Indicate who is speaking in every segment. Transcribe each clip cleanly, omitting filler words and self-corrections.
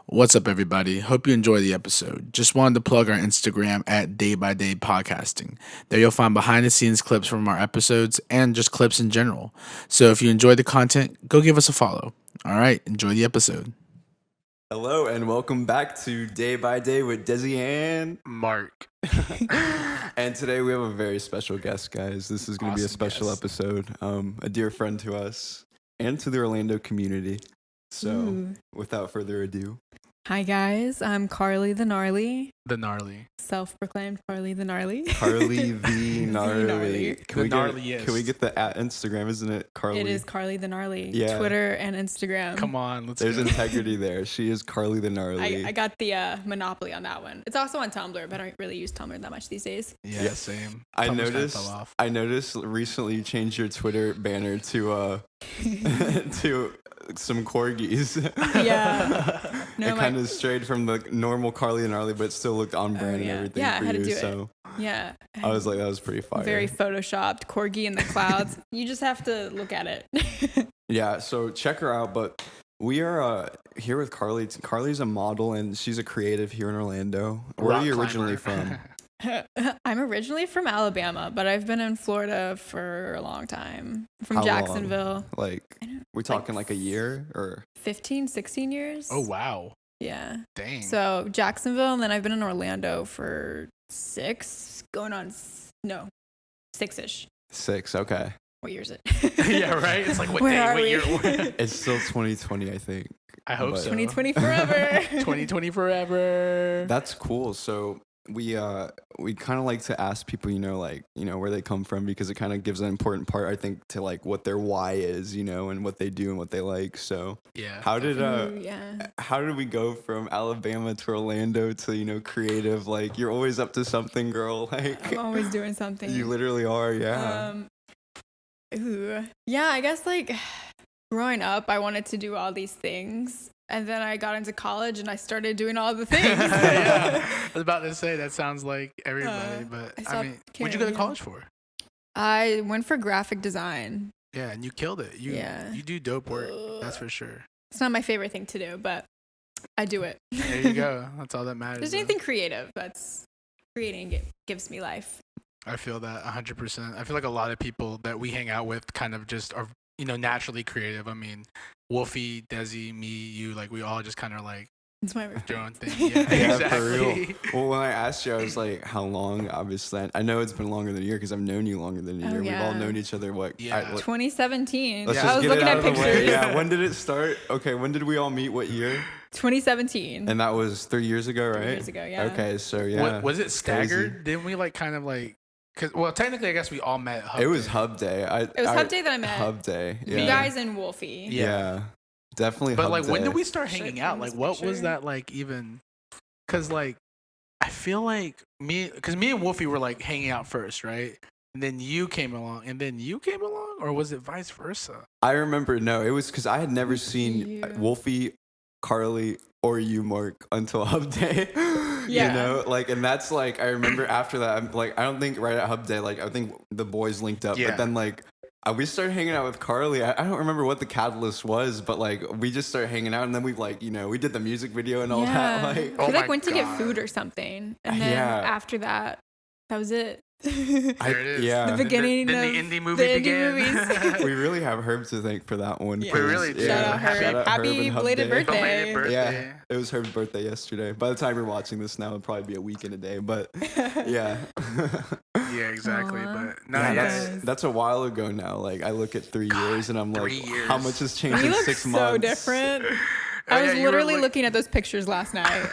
Speaker 1: What's up, everybody? Hope you enjoy the episode. Just wanted to plug our Instagram at Day by Day Podcasting. There you'll find behind the scenes clips from our episodes and just clips in general. So if you enjoy the content, go give us a follow. All right, enjoy the episode.
Speaker 2: Hello and welcome back to Day by Day with Dezi and
Speaker 1: Mark.
Speaker 2: And today we have a very special guest, guys. This is going to be a special episode. A dear friend to us and to the Orlando community. So without further ado.
Speaker 3: Hi guys, I'm Carly the Gnarly.
Speaker 1: The Gnarly.
Speaker 3: Self-proclaimed Carly the Gnarly.
Speaker 2: Carly the Gnarly. Can we get the at Instagram? Isn't it Carly?
Speaker 3: It is Carly the Gnarly.
Speaker 2: Yeah.
Speaker 3: Twitter and Instagram.
Speaker 1: Come on,
Speaker 2: There's integrity there. She is Carly the Gnarly.
Speaker 3: I got the monopoly on that one. It's also on Tumblr, but I don't really use Tumblr that much these days.
Speaker 1: Yeah, same.
Speaker 2: I noticed recently you changed your Twitter banner to to some corgis.
Speaker 3: Yeah.
Speaker 2: No, it kind of strayed from the normal Carly and Gnarly, but it still looked on brand and everything
Speaker 3: for
Speaker 2: you.
Speaker 3: I had to do
Speaker 2: so
Speaker 3: it. Yeah.
Speaker 2: I was like, that was pretty fire.
Speaker 3: Very photoshopped. Corgi in the clouds. You just have to look at it.
Speaker 2: Yeah, so check her out. But we are here with Carly. Carly's a model and she's a creative here in Orlando. Where are you originally from?
Speaker 3: I'm originally from Alabama, but I've been in Florida for a long time. From Jacksonville.
Speaker 2: Like, we're talking like a year or
Speaker 3: 15, 16 years.
Speaker 1: Oh, wow.
Speaker 3: Yeah.
Speaker 1: Dang.
Speaker 3: So Jacksonville, and then I've been in Orlando for 6, going on 6-ish.
Speaker 2: 6, okay.
Speaker 3: What year is it?
Speaker 1: Yeah, right? It's like what year?
Speaker 2: It's still 2020, I think.
Speaker 1: I hope so.
Speaker 3: 2020 forever.
Speaker 1: 2020 forever.
Speaker 2: That's cool. So we kind of like to ask people, where they come from, because it kind of gives an important part, I think, to like what their why is, and what they do and what they like. So
Speaker 1: yeah,
Speaker 2: how did we go from Alabama to Orlando to creative? Like, you're always up to something, girl. Like,
Speaker 3: I'm always doing something.
Speaker 2: You literally are. Yeah.
Speaker 3: Yeah, I guess like growing up, I wanted to do all these things. And then I got into college and I started doing all the things.
Speaker 1: Yeah. I was about to say, that sounds like everybody, but I mean, what'd you go to college for?
Speaker 3: I went for graphic design.
Speaker 1: Yeah, and you killed it. You do dope work, that's for sure.
Speaker 3: It's not my favorite thing to do, but I do it.
Speaker 1: There you go. That's all that matters.
Speaker 3: There's anything creative that's creating gives me life.
Speaker 1: I feel that 100%. I feel like a lot of people that we hang out with kind of just are, naturally creative. I mean, Wolfie, Dezi, me, you, like we all just kind of like
Speaker 3: it's my
Speaker 1: your own thing. Yeah, exactly.
Speaker 2: For real. Well, when I asked you, I was like, how long? Obviously, I know it's been longer than a year because I've known you longer than a year.
Speaker 3: Yeah.
Speaker 2: We've all known each other.
Speaker 3: 2017.
Speaker 2: I was
Speaker 3: looking at pictures.
Speaker 2: Yeah, when did it start? Okay, when did we all meet? What year?
Speaker 3: 2017.
Speaker 2: And that was 3 years ago, right?
Speaker 3: 3 years ago, yeah.
Speaker 2: Okay, so yeah.
Speaker 1: Was it staggered? Crazy. Didn't we like kind of like? Well, technically, I guess we all met.
Speaker 2: It was Hub Day.
Speaker 3: It was Hub Day that I met.
Speaker 2: Hub Day. Yeah.
Speaker 3: You guys and Wolfie.
Speaker 2: Yeah. Definitely.
Speaker 1: But
Speaker 2: Hub
Speaker 1: like,
Speaker 2: Day.
Speaker 1: when did we start hanging out? Like, what was that like even? Because like, I feel like me and Wolfie were like hanging out first, right? And then you came along, or was it vice versa?
Speaker 2: I remember. No, it was because I had never seen Wolfie, Carly, or you, Mark, until Hub Day.
Speaker 3: Yeah.
Speaker 2: And that's like, I remember after that, I'm like, I don't think right at Hub Day, like, I think the boys linked up, but then like, we started hanging out with Carly. I don't remember what the catalyst was, but like, we just started hanging out, and then we like, we did the music video and all that. Like,
Speaker 3: we went to get food or something, and then after that, that was it.
Speaker 1: There it is.
Speaker 3: The beginning
Speaker 1: then
Speaker 3: of
Speaker 1: the indie movie began.
Speaker 3: Movies.
Speaker 2: We really have Herb to thank for that one.
Speaker 3: Yeah.
Speaker 1: We really do.
Speaker 3: Shout out Herb. Happy belated birthday.
Speaker 2: Yeah, it was Herb's birthday yesterday. By the time you're watching this now, it'll probably be a week and a day, but yeah.
Speaker 1: Yeah, exactly.
Speaker 3: Aww.
Speaker 1: But no,
Speaker 2: that's a while ago now. Like, I look at 3 years and I'm like, how much has changed
Speaker 3: we
Speaker 2: in
Speaker 3: look
Speaker 2: 6 months?
Speaker 3: So different. I was literally looking at those pictures last night.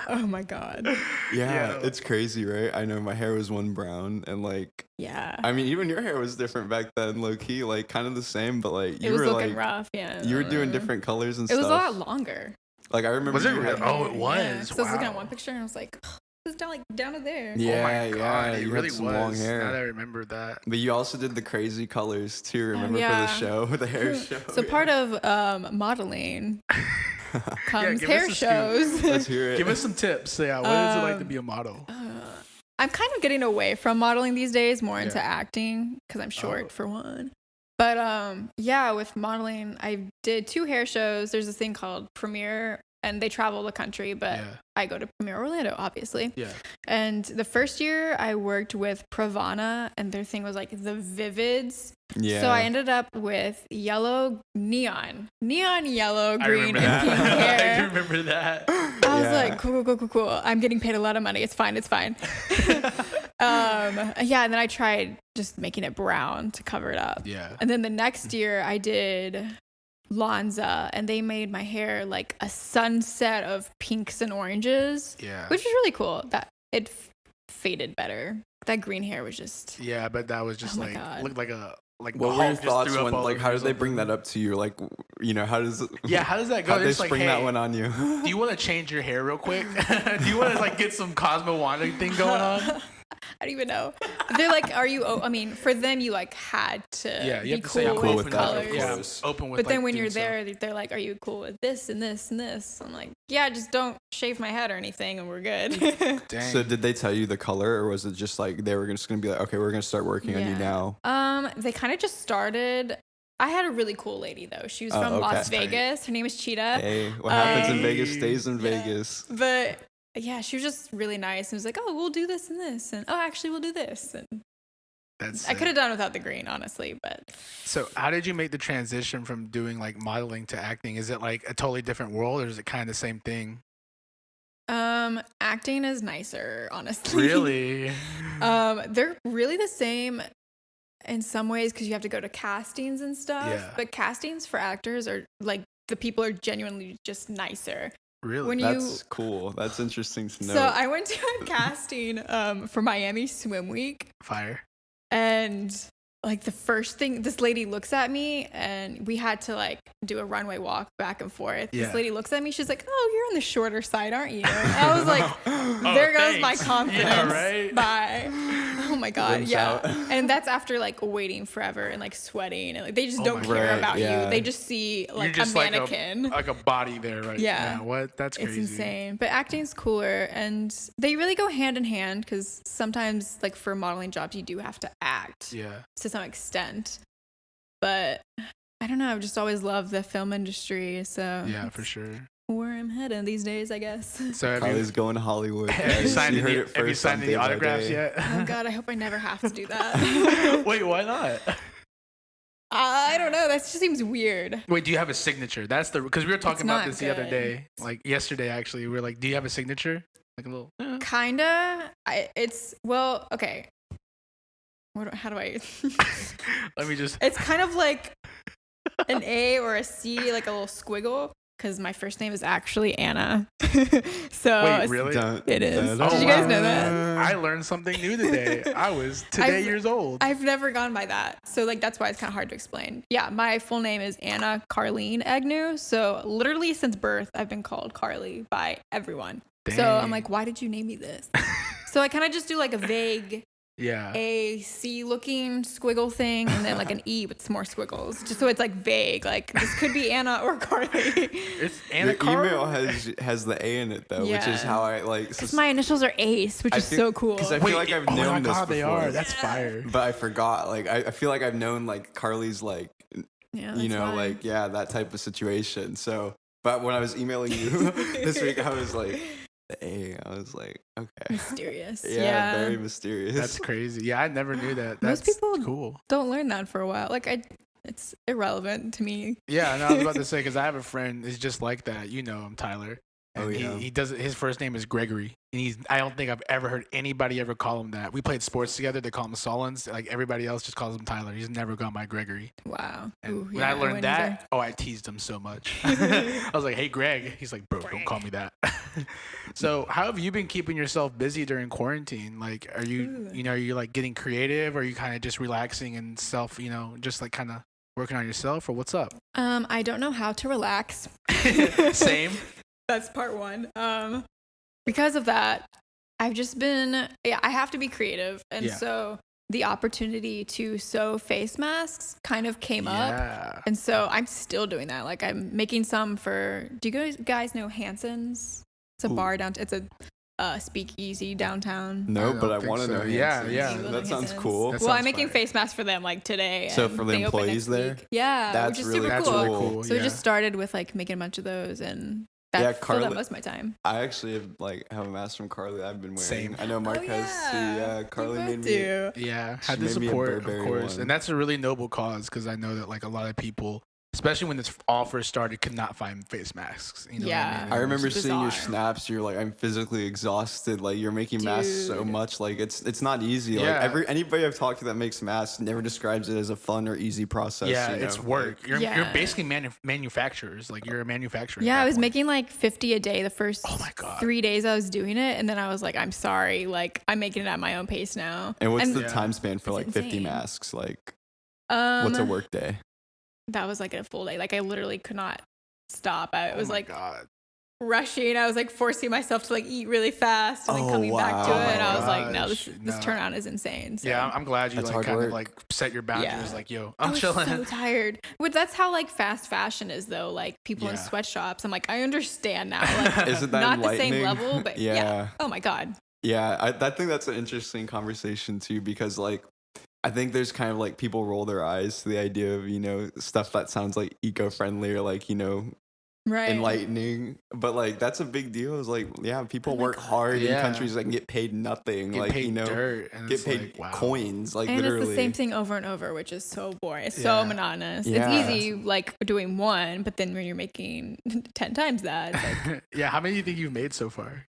Speaker 3: Oh my god.
Speaker 2: Yeah, it's crazy, right? I know my hair was one brown, and like,
Speaker 3: yeah.
Speaker 2: I mean, even your hair was different back then, low key, like kind of the same, but like
Speaker 3: you were looking rough. Yeah,
Speaker 2: you were doing different colors and stuff.
Speaker 3: It was a lot longer.
Speaker 2: Like, I remember.
Speaker 1: Was it really? Oh, it was.
Speaker 3: Yeah. So I was looking at one picture and I was like, it was down to there.
Speaker 2: Yeah,
Speaker 1: oh my God,
Speaker 2: yeah.
Speaker 1: you
Speaker 2: really
Speaker 1: had some
Speaker 2: was.
Speaker 1: Long hair. Now that I remember that.
Speaker 2: But you also did the crazy colors too. Remember for the show, the hair show.
Speaker 3: So part of modeling comes hair shows.
Speaker 2: Let's hear it.
Speaker 1: Give us some tips. Yeah, what is it like to be a model?
Speaker 3: I'm kind of getting away from modeling these days, more into acting because I'm short for one. But with modeling, I did 2 hair shows. There's this thing called Premiere and they travel the country, but I go to Premier Orlando, obviously.
Speaker 1: Yeah.
Speaker 3: And the first year I worked with Pravana, and their thing was like the Vivids.
Speaker 2: Yeah.
Speaker 3: So I ended up with neon yellow, green, and pink
Speaker 1: I
Speaker 3: hair.
Speaker 1: remember that.
Speaker 3: I was like, cool. I'm getting paid a lot of money. It's fine. Yeah, and then I tried just making it brown to cover it up.
Speaker 1: Yeah.
Speaker 3: And then the next year I did Lanza, and they made my hair like a sunset of pinks and oranges.
Speaker 1: Yeah.
Speaker 3: Which was really cool. That it faded better. That green hair was just.
Speaker 1: Yeah, but that was just looked like a. Like,
Speaker 2: what were your thoughts when, like, how did they bring that up to you? Like, you know, how does that go? How did they spring that one on you?
Speaker 1: Do you want to change your hair real quick? Do you want to, like, get some Cosmo Wanda thing going on?
Speaker 3: I don't even know. They're like, are you, I mean, for them, you like had to
Speaker 1: you
Speaker 3: be
Speaker 1: have to
Speaker 3: cool with
Speaker 2: that,
Speaker 3: colors.
Speaker 1: Yeah, open with.
Speaker 3: But then when you're there, they're like, are you cool with this and this and this? I'm like, yeah, just don't shave my head or anything and we're good.
Speaker 1: Dang.
Speaker 2: So did they tell you the color, or was it just like they were just going to be like, okay, we're going to start working on you now?
Speaker 3: They kind of just started. I had a really cool lady though. She was from Las Vegas. Her name is Cheetah.
Speaker 2: Hey, what happens in Vegas stays in Vegas.
Speaker 3: But yeah, she was just really nice and was like, oh, we'll do this and this, and oh, actually, we'll do this. And I could have done without the green, honestly, but.
Speaker 1: So how did you make the transition from doing like modeling to acting? Is it like a totally different world, or is it kind of the same thing?
Speaker 3: Acting is nicer, honestly.
Speaker 1: Really?
Speaker 3: They're really the same in some ways because you have to go to castings and stuff.
Speaker 1: Yeah.
Speaker 3: But castings for actors are like the people are genuinely just nicer.
Speaker 1: Really?
Speaker 2: That's cool. That's interesting to know.
Speaker 3: So I went to a casting for Miami Swim Week.
Speaker 1: Fire.
Speaker 3: And like the first thing, this lady looks at me and we had to like do a runway walk back and forth.
Speaker 1: Yeah.
Speaker 3: This lady looks at me. She's like, oh, you're on the shorter side, aren't you? And I was like, there goes my confidence.
Speaker 1: Yeah, right?
Speaker 3: Bye. Oh my God.
Speaker 2: Limbs
Speaker 3: yeah.
Speaker 2: out.
Speaker 3: And that's after like waiting forever and like sweating. And like they just don't care about you. They just see like
Speaker 1: just
Speaker 3: a mannequin.
Speaker 1: Like a body there, right?
Speaker 3: Yeah.
Speaker 1: What? That's crazy.
Speaker 3: It's insane. But acting's cooler. And they really go hand in hand because sometimes like for modeling jobs, you do have to act.
Speaker 1: Yeah.
Speaker 3: To some extent. But I don't know. I've just always loved the film industry. So
Speaker 1: yeah, for sure.
Speaker 3: Where I'm heading these days, I guess.
Speaker 2: So Carly's going to Hollywood.
Speaker 1: Have you signed any autographs yet?
Speaker 3: Oh God, I hope I never have to do that.
Speaker 1: Wait, why not?
Speaker 3: I don't know. That just seems weird.
Speaker 1: Wait, do you have a signature? That's because we were talking about this the other day, like yesterday actually. We were like, do you have a signature? Like a little.
Speaker 3: Kinda. Okay. How do I?
Speaker 1: Let me just.
Speaker 3: It's kind of like an A or a C, like a little squiggle. Because my first name is actually Anna. So
Speaker 1: wait, really?
Speaker 3: It is. Did you guys know that?
Speaker 1: I learned something new today. I was years old.
Speaker 3: I've never gone by that. So like that's why it's kind of hard to explain. Yeah, my full name is Anna Carleen Agnew. So literally since birth, I've been called Carly by everyone. Dang. So I'm like, why did you name me this? So I kind of just do like a vague A C looking squiggle thing and then like an E with some more squiggles just so it's like vague, like this could be Anna or Carly.
Speaker 1: It's Anna.
Speaker 2: Your email has the A in it though, which is how I like
Speaker 3: because my initials are Ace, which is so cool.
Speaker 2: Because I feel like I've known this before.
Speaker 1: They are. That's fire.
Speaker 2: But I forgot. Like I feel like I've known like Carly's like like that type of situation. So but when I was emailing you this week I was like I was like, okay.
Speaker 3: Mysterious.
Speaker 2: Yeah, very mysterious.
Speaker 1: That's crazy. Yeah, I never knew that.
Speaker 3: Most people
Speaker 1: cool.
Speaker 3: Don't learn that for a while. Like it's irrelevant to me.
Speaker 1: Yeah, no, I was about to say because I have a friend who's just like that. You know him, Tyler. And he does. His first name is Gregory, and I don't think I've ever heard anybody ever call him that. We played sports together. They call him Solons. Like everybody else just calls him Tyler. He's never gone by Gregory.
Speaker 3: Wow.
Speaker 1: And when I learned that, I teased him so much. I was like, "Hey, Greg." He's like, "Bro, don't call me that." So, how have you been keeping yourself busy during quarantine? Like, are you, are you like getting creative, or are you kind of just relaxing and just like kind of working on yourself, or what's up?
Speaker 3: I don't know how to relax.
Speaker 1: Same.
Speaker 3: That's part one. Because of that, I've just been, I have to be creative. And so the opportunity to sew face masks kind of came up. And so I'm still doing that. Like I'm making some do you guys know Hanson's? It's a bar downtown. It's a speakeasy downtown.
Speaker 2: No, but I want to know.
Speaker 1: Yeah.
Speaker 2: That sounds cool.
Speaker 3: I'm making face masks for them like today.
Speaker 2: So for the employees there?
Speaker 3: Yeah,
Speaker 2: that's
Speaker 3: which is
Speaker 2: really
Speaker 3: super cool.
Speaker 2: cool.
Speaker 3: So we just started with like making a bunch of those and I filled up most of my time.
Speaker 2: I actually have a mask from Carly that I've been wearing.
Speaker 1: Same.
Speaker 2: I know Mark has too. Yeah, Carly made me.
Speaker 1: Yeah, had the support, of course, and that's a really noble cause because I know that like a lot of people, especially when this all first started, could not find face masks. You know what I mean?
Speaker 2: I remember seeing your snaps. You're like, I'm physically exhausted. Like you're making masks so much. Like it's not easy.
Speaker 1: Yeah.
Speaker 2: Like anybody I've talked to that makes masks never describes it as a fun or easy process.
Speaker 1: Yeah,
Speaker 2: you know?
Speaker 1: it's work. You're basically manufacturers. Like you're a manufacturer.
Speaker 3: Yeah, I was making like 50 a day the first 3 days I was doing it, and then I was like, I'm sorry, like I'm making it at my own pace now.
Speaker 2: And what's the time span for like 50 masks? Like, what's a work day?
Speaker 3: That was like a full day. Like I literally could not stop. I was rushing. I was like forcing myself to like eat really fast and then coming back to it. And I was like, no, this turnaround is insane. So.
Speaker 1: Yeah, I'm glad you like kind of like set your boundaries. Like, yo, I'm chilling.
Speaker 3: So tired. But that's how like fast fashion is though. Like people in sweatshops. I'm like, I understand now. Like,
Speaker 2: isn't that
Speaker 3: not the same level, but
Speaker 2: yeah.
Speaker 3: Oh my god.
Speaker 2: Yeah, I think that's an interesting conversation too because like. I think there's kind of like people roll their eyes to the idea of, you know, stuff that sounds like eco-friendly or like, you know, enlightening. But like, that's a big deal. It's like, yeah, people work hard in countries that can get paid nothing.
Speaker 1: Get
Speaker 2: like,
Speaker 1: paid
Speaker 2: you know,
Speaker 1: dirt and
Speaker 2: get paid coins. Like
Speaker 3: and
Speaker 2: literally.
Speaker 3: It's the same thing over and over, which is so boring. It's so monotonous. Yeah. It's easy like doing one, but then when you're making 10 times that. It's like,
Speaker 1: yeah. How many do you think you've made so far?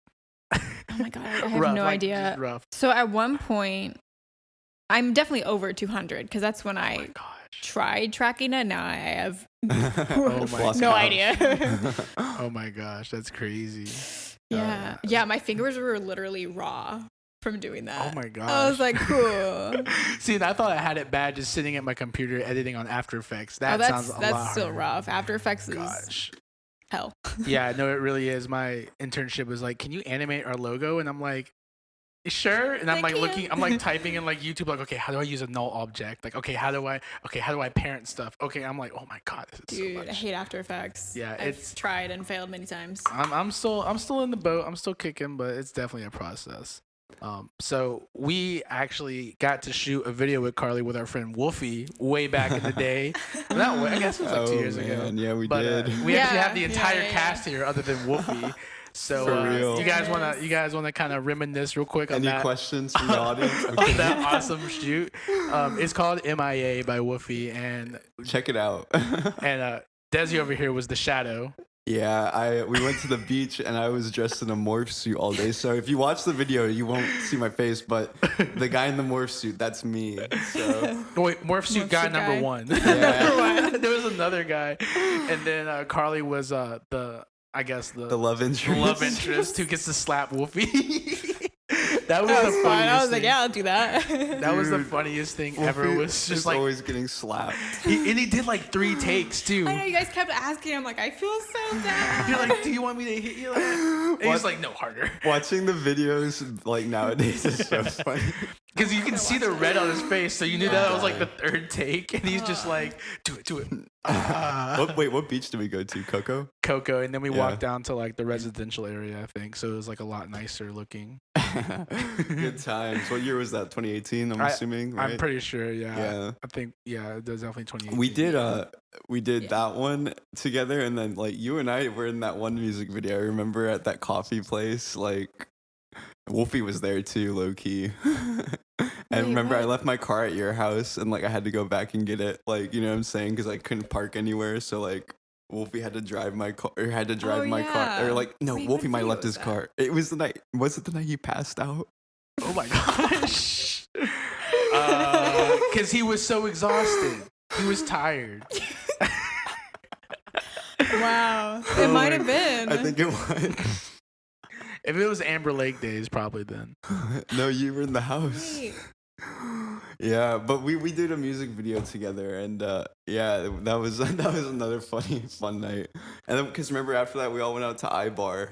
Speaker 3: Oh my God. I have no idea. So at one point, I'm definitely over 200 because that's when I tried tracking it. Now I have no idea.
Speaker 1: Oh my gosh, that's crazy.
Speaker 3: Yeah. Yeah, my fingers were literally raw from doing that.
Speaker 1: Oh my gosh.
Speaker 3: I was like, cool.
Speaker 1: See, I thought I had it bad just sitting at my computer editing on After Effects. That's
Speaker 3: still rough. After Effects is hell.
Speaker 1: Yeah, no, it really is. My internship was like, can you animate our logo? And I'm like, sure. And I'm like looking, I'm like typing in like YouTube, like, okay, how do I use a null object? Like, okay, how do I parent stuff? Okay, I'm like, oh my God, this is
Speaker 3: dude,
Speaker 1: so much.
Speaker 3: I hate After Effects.
Speaker 1: Yeah,
Speaker 3: I've tried and failed many times.
Speaker 1: I'm still in the boat. I'm still kicking, but it's definitely a process. So we actually got to shoot a video with Carly with our friend Wolfie way back in the day. I guess it was like 2 years ago.
Speaker 2: Yeah, we did.
Speaker 1: We actually have the entire cast here other than Wolfie. So you guys wanna kind of reminisce real quick on that?
Speaker 2: Any questions from the audience?
Speaker 1: Okay. On that awesome shoot. It's called MIA by Wolfie, and
Speaker 2: check it out.
Speaker 1: And Dezi over here was the shadow.
Speaker 2: Yeah, we went to the beach and I was dressed in a morph suit all day. So if you watch the video, you won't see my face, but the guy in the morph suit, that's me. So
Speaker 1: wait, morph suit guy number one. Yeah. There was another guy, and then Carly was the love interest. The love interest who gets to slap Wolfie. That was the funniest
Speaker 3: fun. I was like,
Speaker 1: thing.
Speaker 3: yeah, I'll do that.
Speaker 1: That was the funniest thing ever. Was just like
Speaker 2: always getting slapped.
Speaker 1: He did like 3 takes too.
Speaker 3: I know, you guys kept asking. I'm like, I feel so bad.
Speaker 1: You're like, do you want me to hit you? Like that? And he's like, no, harder.
Speaker 2: Watching the videos like nowadays is so funny.
Speaker 1: Because you can see the red on his face, so you knew that was like the 3rd take, and he's just like, do it.
Speaker 2: What beach did we go to? Coco,
Speaker 1: and then we walked down to like the residential area, I think. So it was like a lot nicer looking.
Speaker 2: Good times. What year was that? 2018, I'm assuming, right?
Speaker 1: I'm pretty sure, yeah. I think, it was definitely 2018.
Speaker 2: We did that one together, and then like you and I were in that one music video. I remember at that coffee place, like Wolfie was there too, low key. I remember I left my car at your house and like I had to go back and get it, like, you know what I'm saying, because I couldn't park anywhere, so like Wolfie had to drive my car, or had to drive my car, or like no, Wolfie might have left his car. It was the night. Was it the night he passed out?
Speaker 1: Oh my gosh! Because he was so exhausted. He was tired.
Speaker 3: Wow, it might have been.
Speaker 2: I think it was.
Speaker 1: If it was Amber Lake days, probably then.
Speaker 2: No, you were in the house.
Speaker 3: Wait.
Speaker 2: Yeah, but we did a music video together, and that was another fun night. And then because remember after that we all went out to iBar.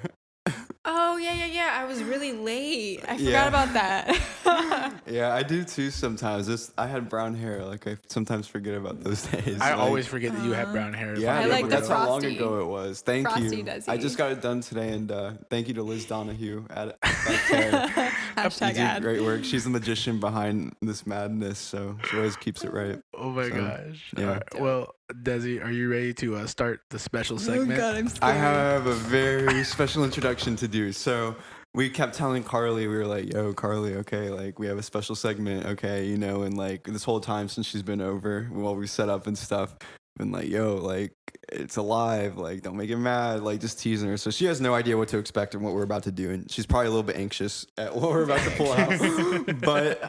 Speaker 3: Oh yeah. I was really late. I forgot about that.
Speaker 2: Yeah, I do too sometimes. I had brown hair. Like I sometimes forget about those days.
Speaker 1: I always forget that you had brown hair.
Speaker 2: Yeah,
Speaker 3: I like
Speaker 2: that's
Speaker 3: frosty.
Speaker 2: how long ago it was. Thank
Speaker 3: Frosty
Speaker 2: you.
Speaker 3: Dezi.
Speaker 2: I just got it done today, and thank you to Liz Donahue at Back Hair.
Speaker 3: Hashtag ad.
Speaker 2: Great work. She's the magician behind this madness, so she always keeps it right.
Speaker 1: Oh my gosh.
Speaker 2: Yeah.
Speaker 1: Right. Well, Dezi, are you ready to start the special segment?
Speaker 3: Oh God, I'm scared.
Speaker 2: I have a very special introduction to do. So we kept telling Carly, we were like, yo, Carly, okay, like we have a special segment, okay, you know, and like this whole time since she's been over, while we set up and stuff, been like, yo, like it's alive, like don't make it mad, like just teasing her. So she has no idea what to expect and what we're about to do, and she's probably a little bit anxious at what we're about to pull out. But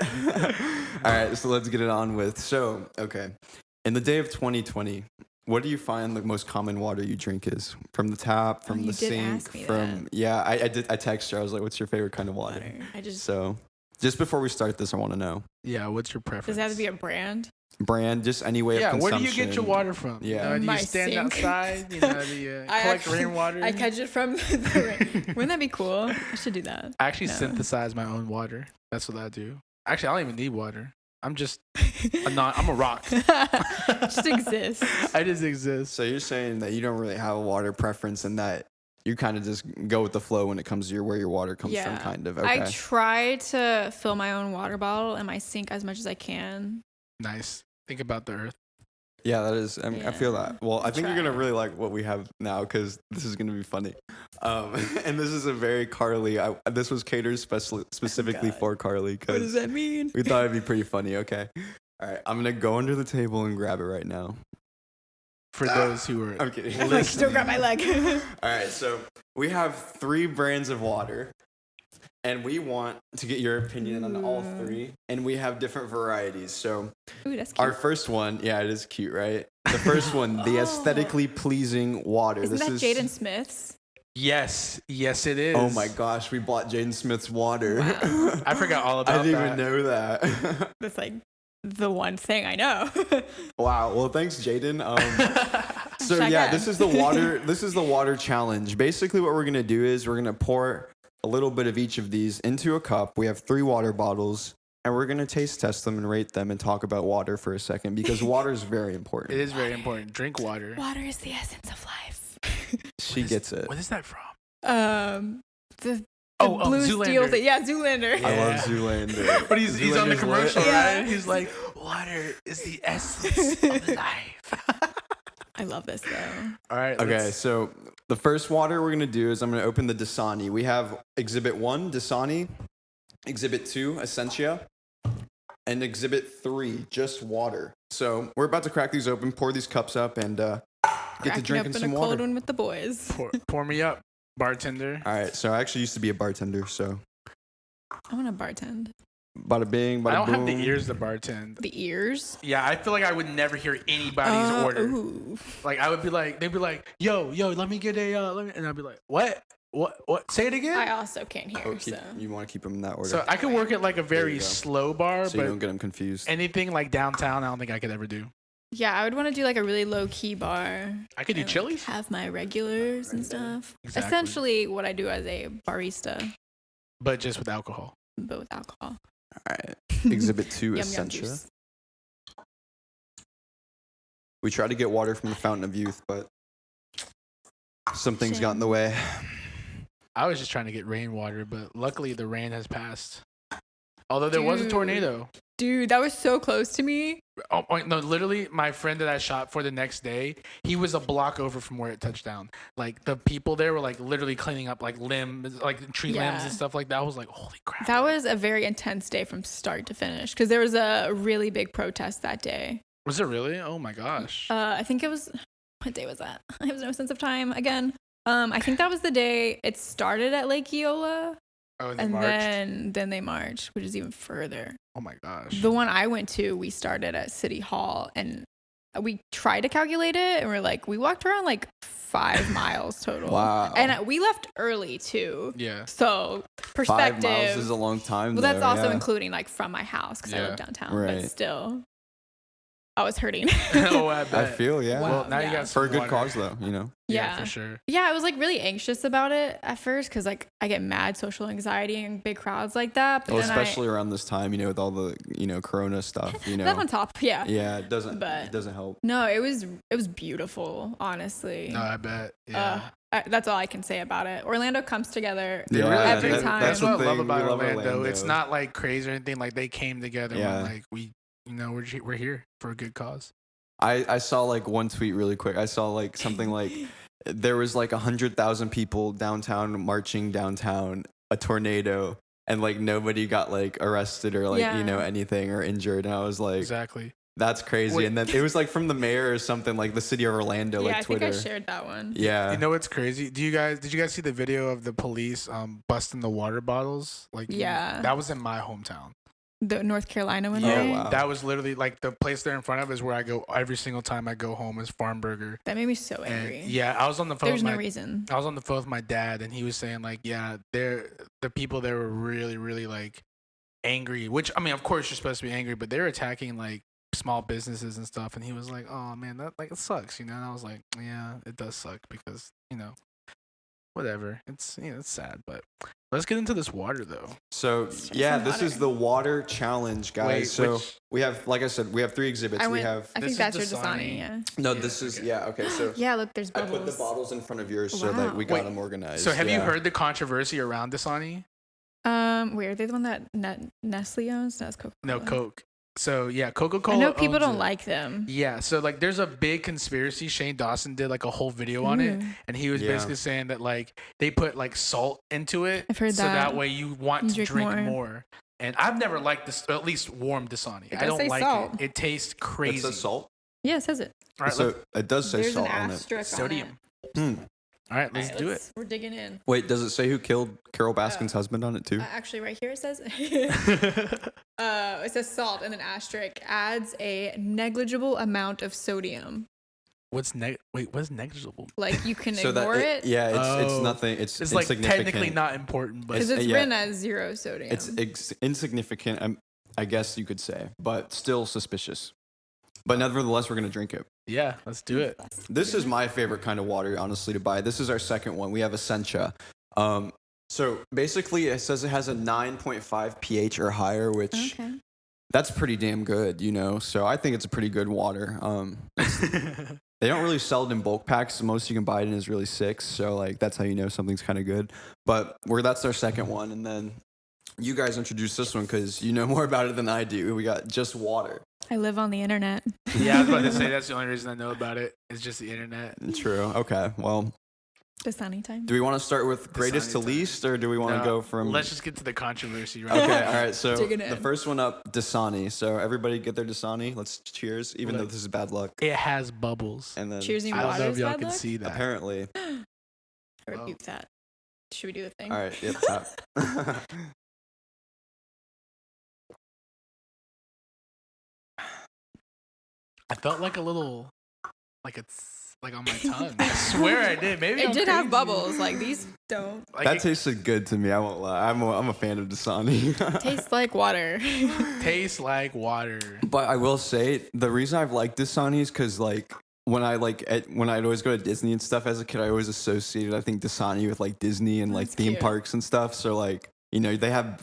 Speaker 2: all right, so let's get it on with. So okay, in the day of 2020, what do you find the most common water you drink is? From the tap, from the sink, from I did. I texted her. I was like, "What's your favorite kind of water?" So just before we start this, I want to know.
Speaker 1: Yeah, what's your preference?
Speaker 3: Does it have to be a brand?
Speaker 2: Brand, just any way of consumption.
Speaker 1: Where do you get your water from?
Speaker 2: Yeah,
Speaker 1: do you stand
Speaker 3: sink.
Speaker 1: outside? You know, do you collect rainwater?
Speaker 3: I catch it from the rain. Wouldn't that be cool? I should do that.
Speaker 1: I actually synthesize my own water. That's what I do. Actually, I don't even need water. I'm just I'm a rock.
Speaker 3: Just exist.
Speaker 1: I just exist.
Speaker 2: So you're saying that you don't really have a water preference and that you kind of just go with the flow when it comes to where your water comes from, kind of. Okay.
Speaker 3: I try to fill my own water bottle and my sink as much as I can.
Speaker 1: Nice. Think about the earth.
Speaker 2: Yeah, that is. I mean, I feel that. Well, I think you're gonna really like what we have now because this is gonna be funny. And this is a very Carly. This was catered specifically for Carly.
Speaker 3: What does that mean?
Speaker 2: We thought it'd be pretty funny. Okay. All right. I'm gonna go under the table and grab it right now.
Speaker 1: For those who are,
Speaker 2: I'm kidding.
Speaker 3: Don't grab my leg.
Speaker 2: All right. So we have 3 brands of water. And we want to get your opinion on all 3. And we have different varieties. So
Speaker 3: that's cute.
Speaker 2: Our first one, it is cute, right? The first one, the aesthetically pleasing water.
Speaker 3: Isn't that Jaden Smith's?
Speaker 1: Yes, it is.
Speaker 2: Oh my gosh, we bought Jaden Smith's water.
Speaker 3: Wow.
Speaker 1: I forgot all about that.
Speaker 2: I didn't even know that.
Speaker 3: That's like the one thing I know.
Speaker 2: Wow. Well, thanks, Jaden. So yeah, this is the water. This is the water challenge. Basically, what we're gonna do is we're gonna pour a little bit of each of these into a cup. We have 3 water bottles, and we're going to taste test them and rate them and talk about water for a second because water is very important.
Speaker 1: It is very important. Drink water.
Speaker 3: Water is the essence of life.
Speaker 2: She gets it.
Speaker 1: What is that from?
Speaker 3: The
Speaker 1: Blue
Speaker 3: Zoolander. Steel thing. Yeah, Zoolander.
Speaker 2: I love Zoolander.
Speaker 1: But he's on the commercial,
Speaker 3: right?
Speaker 1: He's like, water is the essence of life.
Speaker 3: I love this though.
Speaker 1: All right.
Speaker 2: Okay, so the first water we're going to do is I'm going to open the Dasani. We have Exhibit 1, Dasani, Exhibit 2, Essentia, and Exhibit 3, just water. So we're about to crack these open, pour these cups up, and get to drinking some water.
Speaker 3: Cold one with the boys.
Speaker 1: Pour me up, bartender.
Speaker 2: All right, so I actually used to be a bartender, so.
Speaker 3: I want to bartend.
Speaker 2: Bada bing, bada boom.
Speaker 1: I don't have the ears to bartend.
Speaker 3: The ears?
Speaker 1: Yeah, I feel like I would never hear anybody's order.
Speaker 3: Ooh.
Speaker 1: Like I would be like, they'd be like, yo, let me get a, and I'd be like, what? Say it again.
Speaker 3: I also can't hear. So
Speaker 2: you want to keep them in that order.
Speaker 1: So I could work at like a very slow bar,
Speaker 2: so
Speaker 1: but
Speaker 2: you don't get them confused.
Speaker 1: Anything like downtown, I don't think I could ever do.
Speaker 3: Yeah, I would want to do like a really low key bar.
Speaker 1: I could do Chili's.
Speaker 3: Have my regulars and stuff.
Speaker 1: Exactly.
Speaker 3: Essentially, what I do as a barista,
Speaker 1: but just with alcohol.
Speaker 3: But with alcohol.
Speaker 2: All right. Exhibit 2, Essentia. We tried to get water from the Fountain of Youth, but some things got in the way.
Speaker 1: I was just trying to get rainwater, but luckily the rain has passed. Although there was a tornado.
Speaker 3: Dude, that was so close to me.
Speaker 1: Oh, no, literally, my friend that I shot for the next day, he was a block over from where it touched down. Like, the people there were, like, literally cleaning up, like, limbs, like, tree limbs and stuff like that. I was like, holy crap.
Speaker 3: That was a very intense day from start to finish because there was a really big protest that day.
Speaker 1: Was it really? Oh, my gosh.
Speaker 3: I think it was... What day was that? I have no sense of time again. I think that was the day it started at Lake Eola.
Speaker 1: Oh,
Speaker 3: and then they marched, which is even further.
Speaker 1: Oh my gosh.
Speaker 3: The one I went to, we started at City Hall and we tried to calculate it and we're like, we walked around like 5 miles total.
Speaker 2: Wow.
Speaker 3: And we left early too.
Speaker 1: Yeah.
Speaker 3: So perspective.
Speaker 2: 5 miles is a long time.
Speaker 3: Well, that's also including like from my house because I live downtown.
Speaker 2: Right.
Speaker 3: But still, I was hurting.
Speaker 1: Oh, I bet.
Speaker 2: I feel,
Speaker 3: Wow,
Speaker 1: well, now you got
Speaker 2: for a good
Speaker 1: water.
Speaker 2: cause though, you know?
Speaker 3: Yeah,
Speaker 1: for sure.
Speaker 3: Yeah, I was like really anxious about it at first because like I get mad social anxiety in big crowds like that. But
Speaker 2: well,
Speaker 3: then
Speaker 2: especially around this time, you know, with all the, you know, Corona stuff, you know.
Speaker 3: That on top, yeah.
Speaker 2: Yeah, it doesn't help.
Speaker 3: No, it was beautiful, honestly.
Speaker 1: No, I bet. Yeah.
Speaker 3: That's all I can say about it. Orlando comes together
Speaker 1: every
Speaker 3: time.
Speaker 1: That's what I love about
Speaker 2: We love
Speaker 1: Orlando. It's not like crazy or anything. Like they came together.
Speaker 2: Yeah.
Speaker 1: When, like we're here for a good cause.
Speaker 2: I saw like one tweet really quick. I saw like something like there was like 100,000 people downtown marching downtown, a tornado, and like nobody got like arrested or like anything or injured. And I was like,
Speaker 1: exactly.
Speaker 2: That's crazy. Wait. And then it was like from the mayor or something, like the city of Orlando, like Twitter.
Speaker 3: I think I shared that one.
Speaker 2: Yeah.
Speaker 1: You know what's crazy? Did you guys see the video of the police busting the water bottles? Like that was in my hometown.
Speaker 3: The North Carolina one,
Speaker 2: right?
Speaker 3: Oh,
Speaker 2: wow.
Speaker 1: That was literally like the place there in front of is where I go every single time I go home is Farm Burger.
Speaker 3: That made me so angry.
Speaker 1: And I was on the phone.
Speaker 3: There's no reason.
Speaker 1: I was on the phone with my dad, and he was saying like, the people there were really, really like angry. Which I mean, of course you're supposed to be angry, but they're attacking like small businesses and stuff. And he was like, "Oh man, that like it sucks," And I was like, "Yeah, it does suck because whatever. It's it's sad, but." Let's get into this water, though.
Speaker 2: So, this is the water challenge, guys.
Speaker 1: Wait,
Speaker 2: so, we have, like I said, we have 3 exhibits.
Speaker 3: I
Speaker 2: think
Speaker 3: that's your Dasani,
Speaker 2: No, this is, okay. So,
Speaker 3: look, there's bubbles.
Speaker 2: I put the bottles in front of yours so that we got them organized.
Speaker 1: So, have you heard the controversy around Dasani?
Speaker 3: Wait, are they the one that Nestle owns? That's Coca-Cola.
Speaker 1: No, Coke. So, Coca-Cola.
Speaker 3: I know people don't like them.
Speaker 1: Yeah, so like there's a big conspiracy. Shane Dawson did like a whole video on it, and he was basically saying that like they put like salt into it.
Speaker 3: I've heard
Speaker 1: so
Speaker 3: that.
Speaker 1: that way you want to drink more. And I've never liked this, at least warm Dasani. I don't like
Speaker 3: salt.
Speaker 1: it. It tastes crazy.
Speaker 2: It says salt?
Speaker 3: Yeah, it says it.
Speaker 2: All right, so it does say salt on it.
Speaker 1: Sodium. All right, let's do it.
Speaker 3: We're digging in.
Speaker 2: Wait, does it say who killed Carol Baskin's husband on it too?
Speaker 3: Actually, right here it says it says salt and then asterisk adds a negligible amount of sodium.
Speaker 1: What's negligible?
Speaker 3: Like you can ignore it.
Speaker 2: Yeah, it's nothing. It's
Speaker 1: like
Speaker 2: insignificant.
Speaker 1: technically not important, but
Speaker 3: because it's written as 0 sodium.
Speaker 2: It's insignificant, I guess you could say, but still suspicious. But nevertheless, we're gonna drink it.
Speaker 1: Yeah, let's do it.
Speaker 2: This is my favorite kind of water, honestly, to buy. This is our second one. We have Essentia. So basically, it says it has a 9.5 pH or higher, which that's pretty damn good, So I think it's a pretty good water. They don't really sell it in bulk packs. The most you can buy it in is really 6. So like that's how you know something's kind of good. But that's our second one, and then you guys introduce this one because you know more about it than I do. We got just water.
Speaker 3: I live on the internet.
Speaker 1: Yeah, I was about to say that's the only reason I know about it. It's just the internet.
Speaker 2: True. Okay. Well,
Speaker 3: Dasani time.
Speaker 2: Do we want to start with greatest to least, or do we want to go from?
Speaker 1: Let's just get to the controversy. Right?
Speaker 2: Okay. All right. So the first one up, Dasani. So everybody get their Dasani. Let's cheers, even though this is bad luck.
Speaker 1: It has bubbles.
Speaker 2: And then
Speaker 3: cheers.
Speaker 1: I don't know if y'all can see that.
Speaker 2: Apparently.
Speaker 3: I rebuke that. Should we do the thing?
Speaker 2: All right. Yep. Top.
Speaker 1: I felt like a little, like it's like on my tongue. I swear I did. Maybe
Speaker 3: it did have bubbles. Like these don't.
Speaker 2: Like that tasted good to me. I won't lie. I'm a fan of Dasani.
Speaker 3: Tastes like water.
Speaker 1: Tastes like water.
Speaker 2: But I will say the reason I've liked Dasani is because like when I'd always go to Disney and stuff as a kid, I always associated I think Dasani with like Disney and like theme parks and stuff. So like they have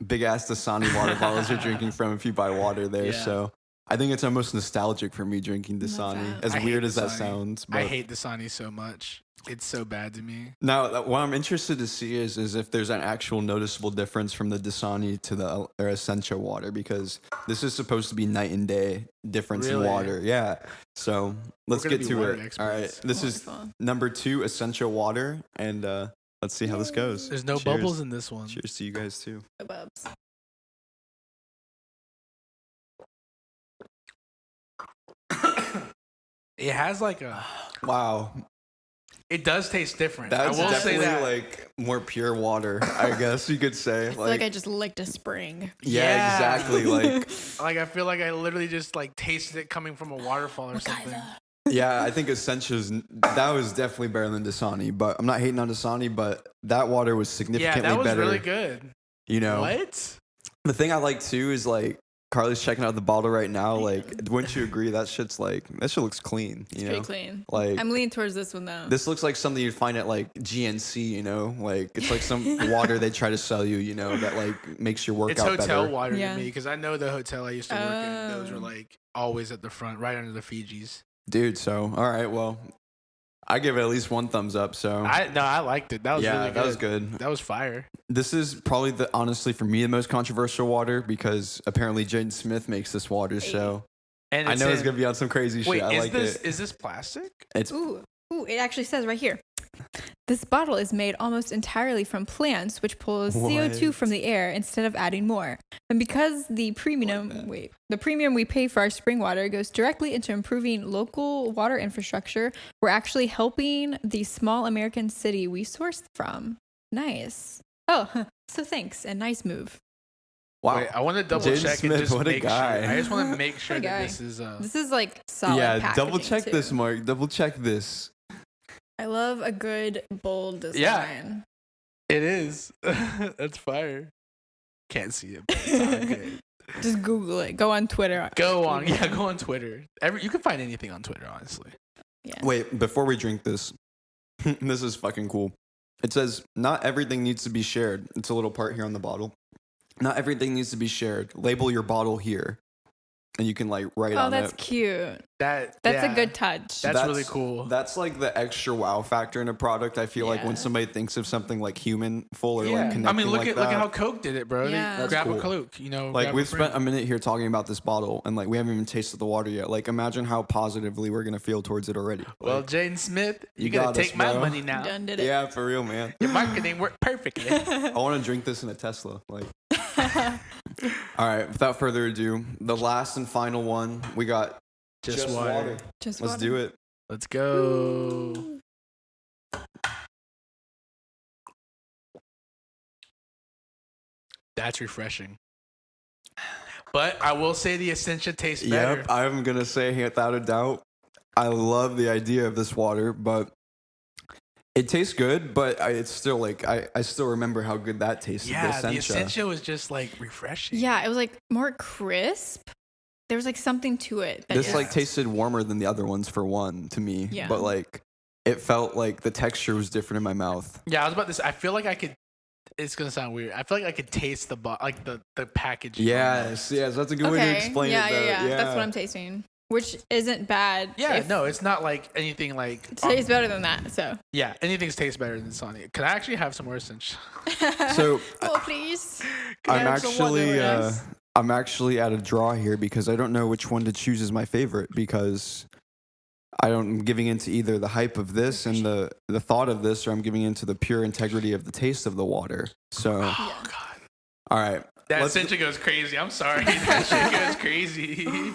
Speaker 2: big ass Dasani water bottles you're drinking from if you buy water there. Yeah. So. I think it's almost nostalgic for me drinking Dasani, as weird as that sounds. But
Speaker 1: I hate Dasani so much. It's so bad to me.
Speaker 2: Now, what I'm interested to see is if there's an actual noticeable difference from the Dasani to the Essentia water, because this is supposed to be night and day difference in water. Yeah. So let's get to it. Experts. All right. This is number 2, Essentia water. And let's see how this goes.
Speaker 1: There's no bubbles in this one.
Speaker 2: Cheers to you guys, too.
Speaker 3: No bubs.
Speaker 1: It has like a
Speaker 2: wow.
Speaker 1: It does taste different.
Speaker 2: That's I will definitely say that. Like more pure water, I guess you could say.
Speaker 3: I feel like I just licked a spring.
Speaker 2: Yeah. Exactly. Like
Speaker 1: I feel like I literally just like tasted it coming from a waterfall or something.
Speaker 2: Yeah, I think Essentia's that was definitely better than Dasani, but I'm not hating on Dasani, but that water was significantly better.
Speaker 1: Yeah, that was really good. What?
Speaker 2: The thing I like too is like Carly's checking out the bottle right now. Like, wouldn't you agree that shit looks clean?
Speaker 3: It's pretty clean.
Speaker 2: Like,
Speaker 3: I'm leaning towards this one though.
Speaker 2: This looks like something you'd find at like GNC. Like it's like some water they try to sell you. That like makes your workout better.
Speaker 1: It's hotel water to me because I know the hotel I used to work in. Those were like always at the front, right under the Fijis.
Speaker 2: Dude, so all right, well. I give it at least 1 thumbs up. So
Speaker 1: I liked it. That was really good.
Speaker 2: That was good.
Speaker 1: That was fire.
Speaker 2: This is probably honestly for me the most controversial water because apparently Jaden Smith makes this water. So
Speaker 1: and
Speaker 2: I know it's gonna be on some crazy shit. I like it.
Speaker 1: Is this plastic?
Speaker 2: It's
Speaker 3: Ooh, it actually says right here. This bottle is made almost entirely from plants, which pulls CO2 from the air instead of adding more. And because the premium we pay for our spring water goes directly into improving local water infrastructure, we're actually helping the small American city we sourced from. Nice. Oh, so thanks and nice move.
Speaker 2: wow.
Speaker 1: Wait, I want to double check
Speaker 2: Smith,
Speaker 1: and just
Speaker 2: what a
Speaker 1: make
Speaker 2: guy.
Speaker 1: sure. I just want to make sure that this is.
Speaker 3: This is like solid.
Speaker 2: Yeah, double
Speaker 3: packaging,
Speaker 2: check
Speaker 3: too.
Speaker 2: this, Mark. Double check this.
Speaker 3: I love a good bold design.
Speaker 1: Yeah. It is. That's fire. Can't see it, but it's all good.
Speaker 3: Just Google it. Go on Twitter.
Speaker 1: Go on Twitter. You can find anything on Twitter, honestly.
Speaker 3: Yeah.
Speaker 2: Wait, before we drink this, this is fucking cool. It says, not everything needs to be shared. It's a little part here on the bottle. Not everything needs to be shared. Label your bottle here. And you can like write on it.
Speaker 3: Oh, that's cute.
Speaker 1: That's
Speaker 3: a good touch.
Speaker 1: That's really cool.
Speaker 2: That's like the extra wow factor in a product. I feel like when somebody thinks of something like human full or like connecting.
Speaker 1: I mean, look
Speaker 2: like
Speaker 1: at how Coke did it, bro.
Speaker 3: Yeah.
Speaker 1: They grab a Coke, you know.
Speaker 2: Like we've spent a minute here talking about this bottle, and like we haven't even tasted the water yet. Like imagine how positively we're gonna feel towards it already.
Speaker 1: Well,
Speaker 2: like,
Speaker 1: Jaden Smith, you
Speaker 2: got
Speaker 1: gotta take
Speaker 2: us,
Speaker 1: my
Speaker 2: bro.
Speaker 1: money now.
Speaker 3: Done did it.
Speaker 2: Yeah, for real, man.
Speaker 1: Your marketing worked perfectly.
Speaker 2: I want to drink this in a Tesla. Like. All right, without further ado, the last and final one. We got
Speaker 1: just water.
Speaker 2: Let's do it.
Speaker 1: Let's go. That's refreshing. But I will say the Essentia tastes better.
Speaker 2: Yep, I'm going to say without a doubt, I love the idea of this water, but it tastes good, but it's still like, I still remember how good that tasted.
Speaker 1: Yeah, the Essentia was just like refreshing.
Speaker 3: Yeah, it was like more crisp. There was like something to it.
Speaker 2: This like tasted warmer than the other ones for one to me.
Speaker 3: Yeah.
Speaker 2: But like, it felt like the texture was different in my mouth.
Speaker 1: Yeah, I was about to say, I feel like I could, it's going to sound weird. I feel like I could taste the packaging.
Speaker 2: Yes, that's a good way to explain it.
Speaker 3: Yeah. That's what I'm tasting. Which isn't bad.
Speaker 1: Yeah, no, it's not like anything like...
Speaker 3: It tastes better than that, so...
Speaker 1: Yeah, anything tastes better than Sonic. Can I actually have some more Essential?
Speaker 2: So...
Speaker 3: oh, please.
Speaker 2: I'm actually at a draw here because I don't know which one to choose as my favorite because I'm giving into either the hype of this and the thought of this, or I'm giving into the pure integrity of the taste of the water. So...
Speaker 1: Oh, God.
Speaker 2: All right.
Speaker 1: That Essential goes crazy. I'm sorry. That shit goes crazy.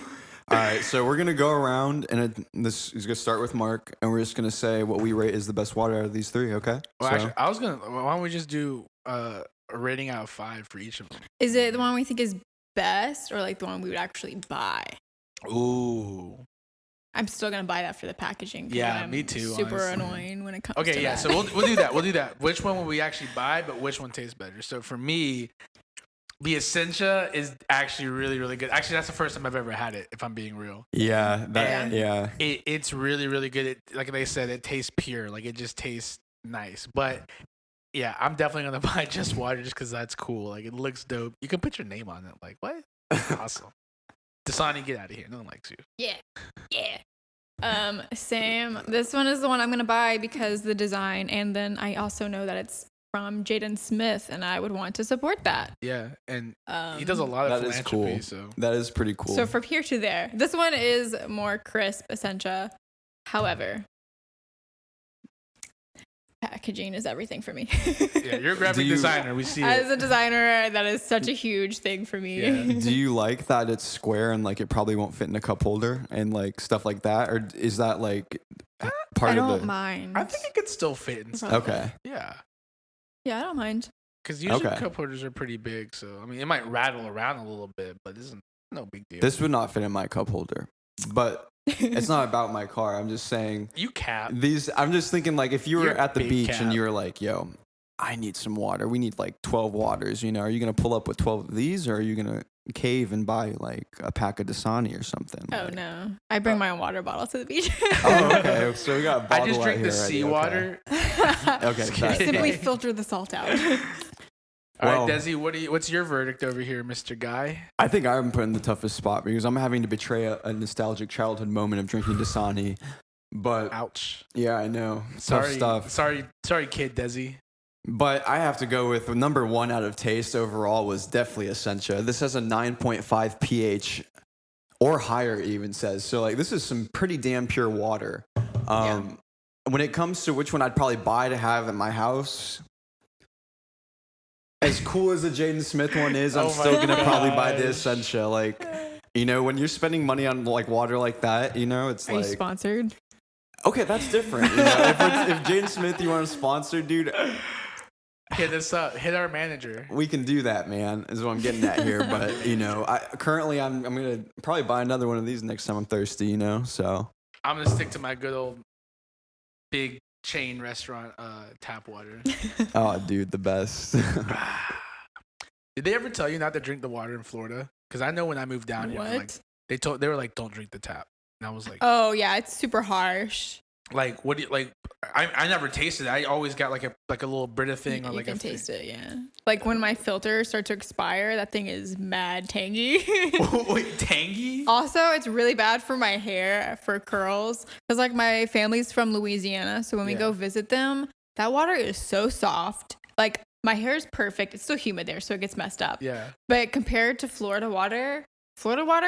Speaker 2: All right, so we're going to go around, and this is going to start with Mark, and we're just going to say what we rate is the best water out of these three, okay?
Speaker 1: Well, actually, I was going to... Why don't we just do a rating out of 5 for each of them?
Speaker 3: Is it the one we think is best, or like the one we would actually buy?
Speaker 1: Ooh.
Speaker 3: I'm still going to buy that for the packaging.
Speaker 1: Yeah, me too.
Speaker 3: Super
Speaker 1: honestly.
Speaker 3: annoying when it comes
Speaker 1: to
Speaker 3: that.
Speaker 1: Yeah, so we'll do that. We'll do that. Which one will we actually buy, but which one tastes better? So for me... The Essentia is actually really, really good. Actually, that's the first time I've ever had it, if I'm being real.
Speaker 2: Yeah,
Speaker 1: It's really, really good. Like they said, it tastes pure. Like, it just tastes nice. But, yeah, I'm definitely going to buy just water just because that's cool. Like, it looks dope. You can put your name on it. Like, what? Awesome. Dasani, get out of here. No one likes you.
Speaker 3: Yeah. Same. This one is the one I'm going to buy because the design, and then I also know that it's from Jaden Smith, and I would want to support that.
Speaker 1: Yeah, and he does a lot of philanthropy.
Speaker 2: Cool.
Speaker 1: So
Speaker 2: that is pretty cool.
Speaker 3: So from here to there, this one is more crisp, Essentia. However, packaging is everything for me.
Speaker 1: Yeah, you're a graphic designer. We see it.
Speaker 3: As a designer, that is such a huge thing for me.
Speaker 1: Yeah.
Speaker 2: Do you like that it's square and like it probably won't fit in a cup holder and like stuff like that, or is that like part of it?
Speaker 3: I don't mind.
Speaker 1: I think it could still fit in stuff.
Speaker 2: Okay.
Speaker 1: Yeah.
Speaker 3: Yeah, I don't mind.
Speaker 1: Because usually cup holders are pretty big, so I mean, it might rattle around a little bit, but this is no big deal.
Speaker 2: This would not fit in my cup holder, but it's not about my car. I'm just saying.
Speaker 1: You cap.
Speaker 2: I'm just thinking like if you were
Speaker 1: You're
Speaker 2: at the beach
Speaker 1: cap.
Speaker 2: and you were like, yo, I need some water. We need like 12 waters. You know, are you going to pull up with 12 of these, or are you going to cave and buy like a pack of Dasani or something?
Speaker 3: Oh,
Speaker 2: like,
Speaker 3: no. I bring my own water bottle to the beach.
Speaker 2: Oh, okay. So we got a bottle
Speaker 1: I just drink the seawater.
Speaker 2: Okay.
Speaker 3: Simply filter the salt out.
Speaker 1: All right, Desi, what's your verdict over here, Mr. Guy?
Speaker 2: I think I'm put in the toughest spot because I'm having to betray a nostalgic childhood moment of drinking Dasani. But
Speaker 1: ouch.
Speaker 2: Yeah, I know.
Speaker 1: Sorry,
Speaker 2: Tough stuff.
Speaker 1: Sorry, kid Dezi.
Speaker 2: But I have to go with number 1 out of taste overall was definitely Essentia. This has a 9.5 pH or higher, it even says. So like this is some pretty damn pure water. When it comes to which one I'd probably buy to have at my house, as cool as the Jaden Smith one is, I'm still gonna probably buy the Essentia. Like, you know, when you're spending money on like water like that, you know, it's
Speaker 3: Are
Speaker 2: like
Speaker 3: you sponsored?
Speaker 2: Okay, that's different. You know, if Jaden Smith you want to sponsor, dude.
Speaker 1: Hit us up. Hit our manager.
Speaker 2: We can do that, man. Is what I'm getting at here. But you know, I'm gonna probably buy another one of these next time I'm thirsty. You know, so
Speaker 1: I'm gonna stick to my good old big chain restaurant tap water.
Speaker 2: Oh, dude, the best.
Speaker 1: Did they ever tell you not to drink the water in Florida? Because I know when I moved down here, like they were like, don't drink the tap, and I was like,
Speaker 3: oh yeah, it's super harsh.
Speaker 1: Like, what do you like? I never tasted it. I always got like a little Brita thing or
Speaker 3: you
Speaker 1: like
Speaker 3: can taste it, yeah. Like when my filters start to expire, that thing is mad tangy.
Speaker 1: Wait, tangy?
Speaker 3: Also, it's really bad for my hair for curls because like my family's from Louisiana, so when we go visit them, that water is so soft. Like my hair is perfect. It's still humid there, so it gets messed up.
Speaker 1: Yeah.
Speaker 3: But compared to Florida water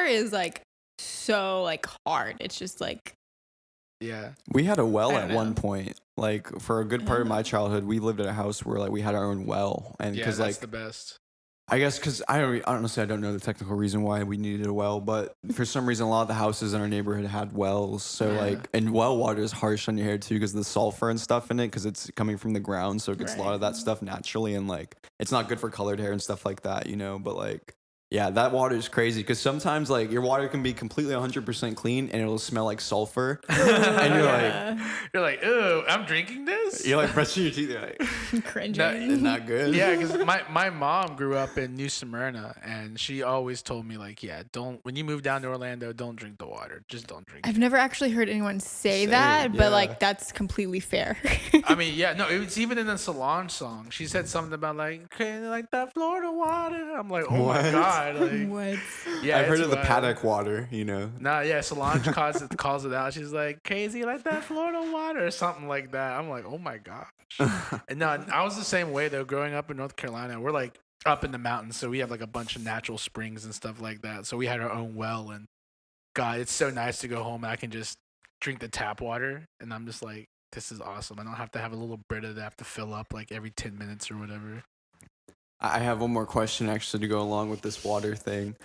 Speaker 3: is like so like hard. It's just like.
Speaker 1: Yeah.
Speaker 2: We had a well at one point. Like for a good part of my childhood, we lived at a house where like we had our own well, and
Speaker 1: because that's like the best.
Speaker 2: I guess because honestly I don't know the technical reason why we needed a well, but for some reason a lot of the houses in our neighborhood had wells. So like, and well water is harsh on your hair too because of the sulfur and stuff in it because it's coming from the ground, so it gets a lot of that stuff naturally, and like it's not good for colored hair and stuff like that, you know. But like. Yeah, that water is crazy because sometimes like your water can be completely 100% clean and it'll smell like sulfur, and
Speaker 1: you're like, oh, I'm drinking this.
Speaker 2: You're like brushing your teeth. You're like,
Speaker 3: cringing.
Speaker 2: Not good.
Speaker 1: Yeah, because my mom grew up in New Smyrna and she always told me like, yeah, don't when you move down to Orlando, don't drink the water. Just don't drink.
Speaker 3: I've never actually heard anyone say that, but like that's completely fair.
Speaker 1: I mean, yeah, no, it was even in the Solange song. She said something about like, okay, like that Florida water. I'm like, oh my god. Like,
Speaker 3: what?
Speaker 2: Yeah, I've heard of the paddock water, you know.
Speaker 1: Nah, yeah, Solange calls it out. She's like, crazy like that Florida water or something like that. I'm like, oh my gosh. And no, I was the same way though. Growing up in North Carolina, we're like up in the mountains, so we have like a bunch of natural springs and stuff like that. So we had our own well, and God, it's so nice to go home and I can just drink the tap water, and I'm just like, this is awesome. I don't have to have a little Brita that I have to fill up like every 10 minutes or whatever.
Speaker 2: I have one more question actually to go along with this water thing.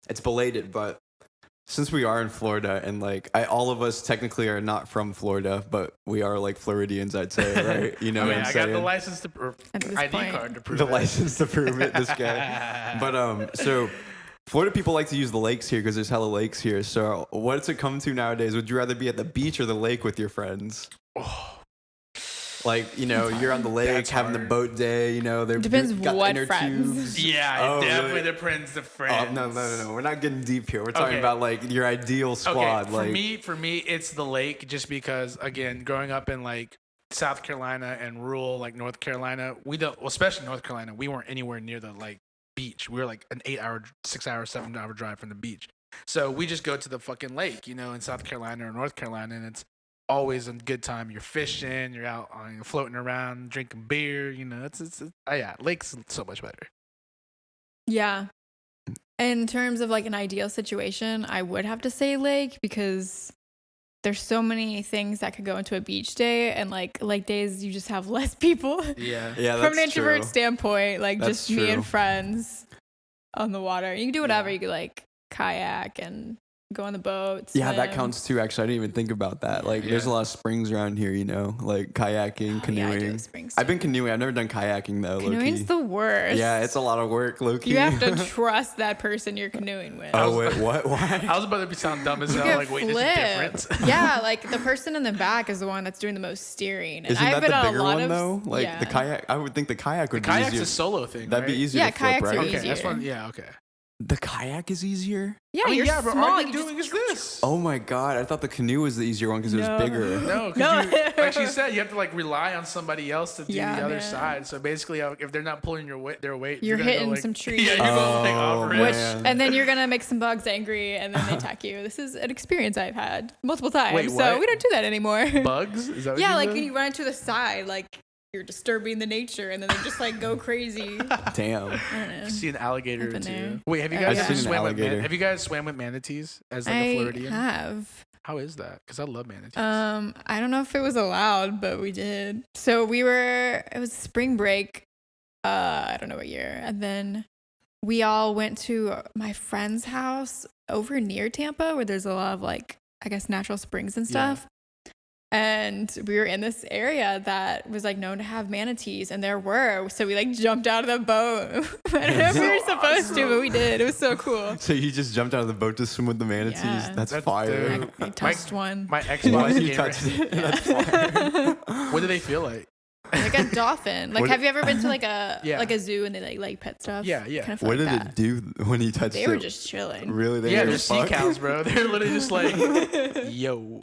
Speaker 2: It's belated, but since we are in Florida and like all of us technically are not from Florida, but we are like Floridians, I'd say, right? You know,
Speaker 1: I mean,
Speaker 2: what I'm
Speaker 1: I
Speaker 2: saying?
Speaker 1: got the license to ID card to prove
Speaker 2: the license to prove it. This guy, but so. Florida people like to use the lakes here because there's hella lakes here. So what's it come to nowadays? Would you rather be at the beach or the lake with your friends?
Speaker 1: Oh.
Speaker 2: Like, you know, you're on the lake having the boat day, you know, they're
Speaker 3: depends
Speaker 2: got
Speaker 3: what
Speaker 2: the inner
Speaker 3: friends.
Speaker 2: tubes.
Speaker 1: Yeah, it definitely depends the friends.
Speaker 2: Oh, no. We're not getting deep here. We're talking about like your ideal squad.
Speaker 1: Okay, for me, it's the lake just because, again, growing up in like South Carolina and rural like North Carolina, especially North Carolina, we weren't anywhere near the like beach. We were like an 8-hour, 6-hour, 7-hour drive from the beach. So we just go to the fucking lake, you know, in South Carolina or North Carolina, and it's always a good time. You're fishing, you're out floating around, drinking beer, you know, it's lake's so much better.
Speaker 3: Yeah. In terms of like an ideal situation, I would have to say lake because there's so many things that could go into a beach day, and like days you just have less people.
Speaker 2: Yeah.
Speaker 3: From an introvert standpoint, like
Speaker 2: that's
Speaker 3: just me and friends on the water. You can do whatever. You could like kayak and go on the boat.
Speaker 2: Yeah, that counts too. Actually, I didn't even think about that. Like, there's a lot of springs around here, you know, like kayaking, canoeing.
Speaker 3: Yeah,
Speaker 2: I've been canoeing. I've never done kayaking though.
Speaker 3: Canoeing's the worst.
Speaker 2: Yeah, it's a lot of work, low-key.
Speaker 3: You have to trust that person you're canoeing with.
Speaker 2: Oh wait, what? Why?
Speaker 1: I was about to sound dumb as hell. Like, wait, there's a difference.
Speaker 3: Yeah, like the person in the back is the one that's doing the most steering. And
Speaker 2: Isn't
Speaker 3: I've
Speaker 2: that
Speaker 3: been
Speaker 2: the bigger one though? Like
Speaker 3: yeah.
Speaker 2: the kayak. I would think the kayak would be easier.
Speaker 1: Kayak's a solo thing.
Speaker 2: That'd be easier.
Speaker 3: Yeah,
Speaker 2: to flip,
Speaker 3: kayaks are
Speaker 2: right?
Speaker 3: easier.
Speaker 1: Okay, that's one. Yeah, okay.
Speaker 2: The kayak is easier?
Speaker 3: Yeah, you're
Speaker 1: but
Speaker 3: small.
Speaker 1: all
Speaker 3: You
Speaker 1: you're doing is this.
Speaker 2: Oh my god, I thought the canoe was the easier one because it was bigger.
Speaker 1: No, because like she said, you have to like rely on somebody else to do the other side. So basically, if they're not pulling their weight,
Speaker 3: you're
Speaker 1: gonna
Speaker 3: hitting
Speaker 1: go, like,
Speaker 3: some trees.
Speaker 1: Yeah, you're going like off
Speaker 3: and then you're gonna make some bugs angry, and then they attack you. This is an experience I've had multiple times.
Speaker 1: Wait,
Speaker 3: so we don't do that anymore.
Speaker 1: Bugs? Is that what
Speaker 3: yeah, like when you run to the side, like you're disturbing the nature, and then they just like go crazy.
Speaker 2: Damn.
Speaker 3: I don't know.
Speaker 1: I've seen an alligator or two.
Speaker 3: there.
Speaker 1: Wait, have you guys
Speaker 2: I've seen an alligator.
Speaker 1: Have you guys swam with manatees as like a Floridian?
Speaker 3: I have.
Speaker 1: How is that? Because I love manatees.
Speaker 3: I don't know if it was allowed, but we did. So it was spring break. I don't know what year. And then we all went to my friend's house over near Tampa where there's a lot of like, I guess, natural springs and stuff. Yeah. And we were in this area that was like known to have manatees, and there were. So we like jumped out of the boat. I don't know if we were supposed to, but we did. It was so cool.
Speaker 2: So you just jumped out of the boat to swim with the manatees?
Speaker 3: Yeah.
Speaker 2: That's fire.
Speaker 3: I touched one.
Speaker 1: My Xbox
Speaker 2: you touched it. That's fire.
Speaker 1: What do they feel like?
Speaker 3: Like a dolphin. Like, have you ever been to like a like a zoo and they like pet stuff?
Speaker 1: Yeah.
Speaker 3: Kind of
Speaker 2: what
Speaker 3: like
Speaker 2: did it do when you touched it?
Speaker 3: They were just chilling.
Speaker 2: Really?
Speaker 1: They're sea cows, bro. They're literally just like, yo.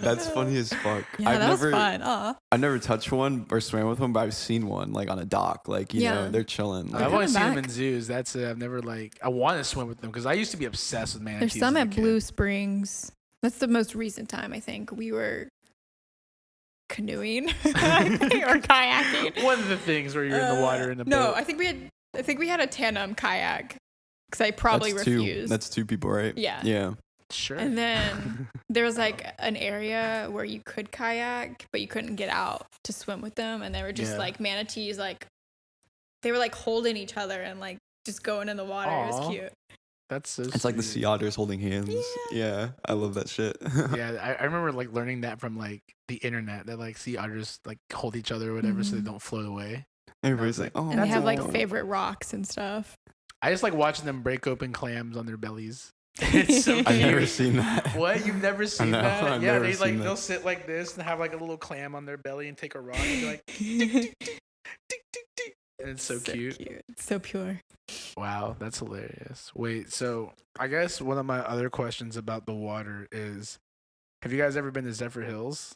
Speaker 2: That's funny as fuck.
Speaker 3: Yeah, that was fun.
Speaker 2: I've never touched one or swam with one, but I've seen one like on a dock. Like, you know, they're chilling. Like,
Speaker 1: I've only seen them in zoos. That's it. I've never I want to swim with them because I used to be obsessed with manatees.
Speaker 3: There's some at Blue Springs. That's the most recent time, I think. We were canoeing or kayaking.
Speaker 1: One of the things where you're in the water in the boat.
Speaker 3: No, I think we had a tandem kayak because I probably refused.
Speaker 2: That's two people, right?
Speaker 3: Yeah.
Speaker 1: Sure.
Speaker 3: And then there was like an area where you could kayak, but you couldn't get out to swim with them, and they were just like manatees, like they were like holding each other and like just going in the water. Aww. It was cute.
Speaker 1: That's so
Speaker 2: It's like the sea otters holding hands. Yeah, I love that shit.
Speaker 1: Yeah, I remember like learning that from like the internet that like sea otters like hold each other or whatever so they don't float away.
Speaker 2: Everybody's like, oh,
Speaker 3: and they have like favorite rocks and stuff.
Speaker 1: I just like watching them break open clams on their bellies. It's so cute.
Speaker 2: I've never seen that.
Speaker 1: What? You've never seen that?
Speaker 2: I've
Speaker 1: yeah,
Speaker 2: never seen that.
Speaker 1: They'll sit like this and have like a little clam on their belly and take a rock and be like, tick, tick, tick, tick, tick, tick. And it's so cute.
Speaker 3: It's so pure.
Speaker 1: Wow, that's hilarious. Wait, so I guess one of my other questions about the water is, have you guys ever been to Zephyr Hills?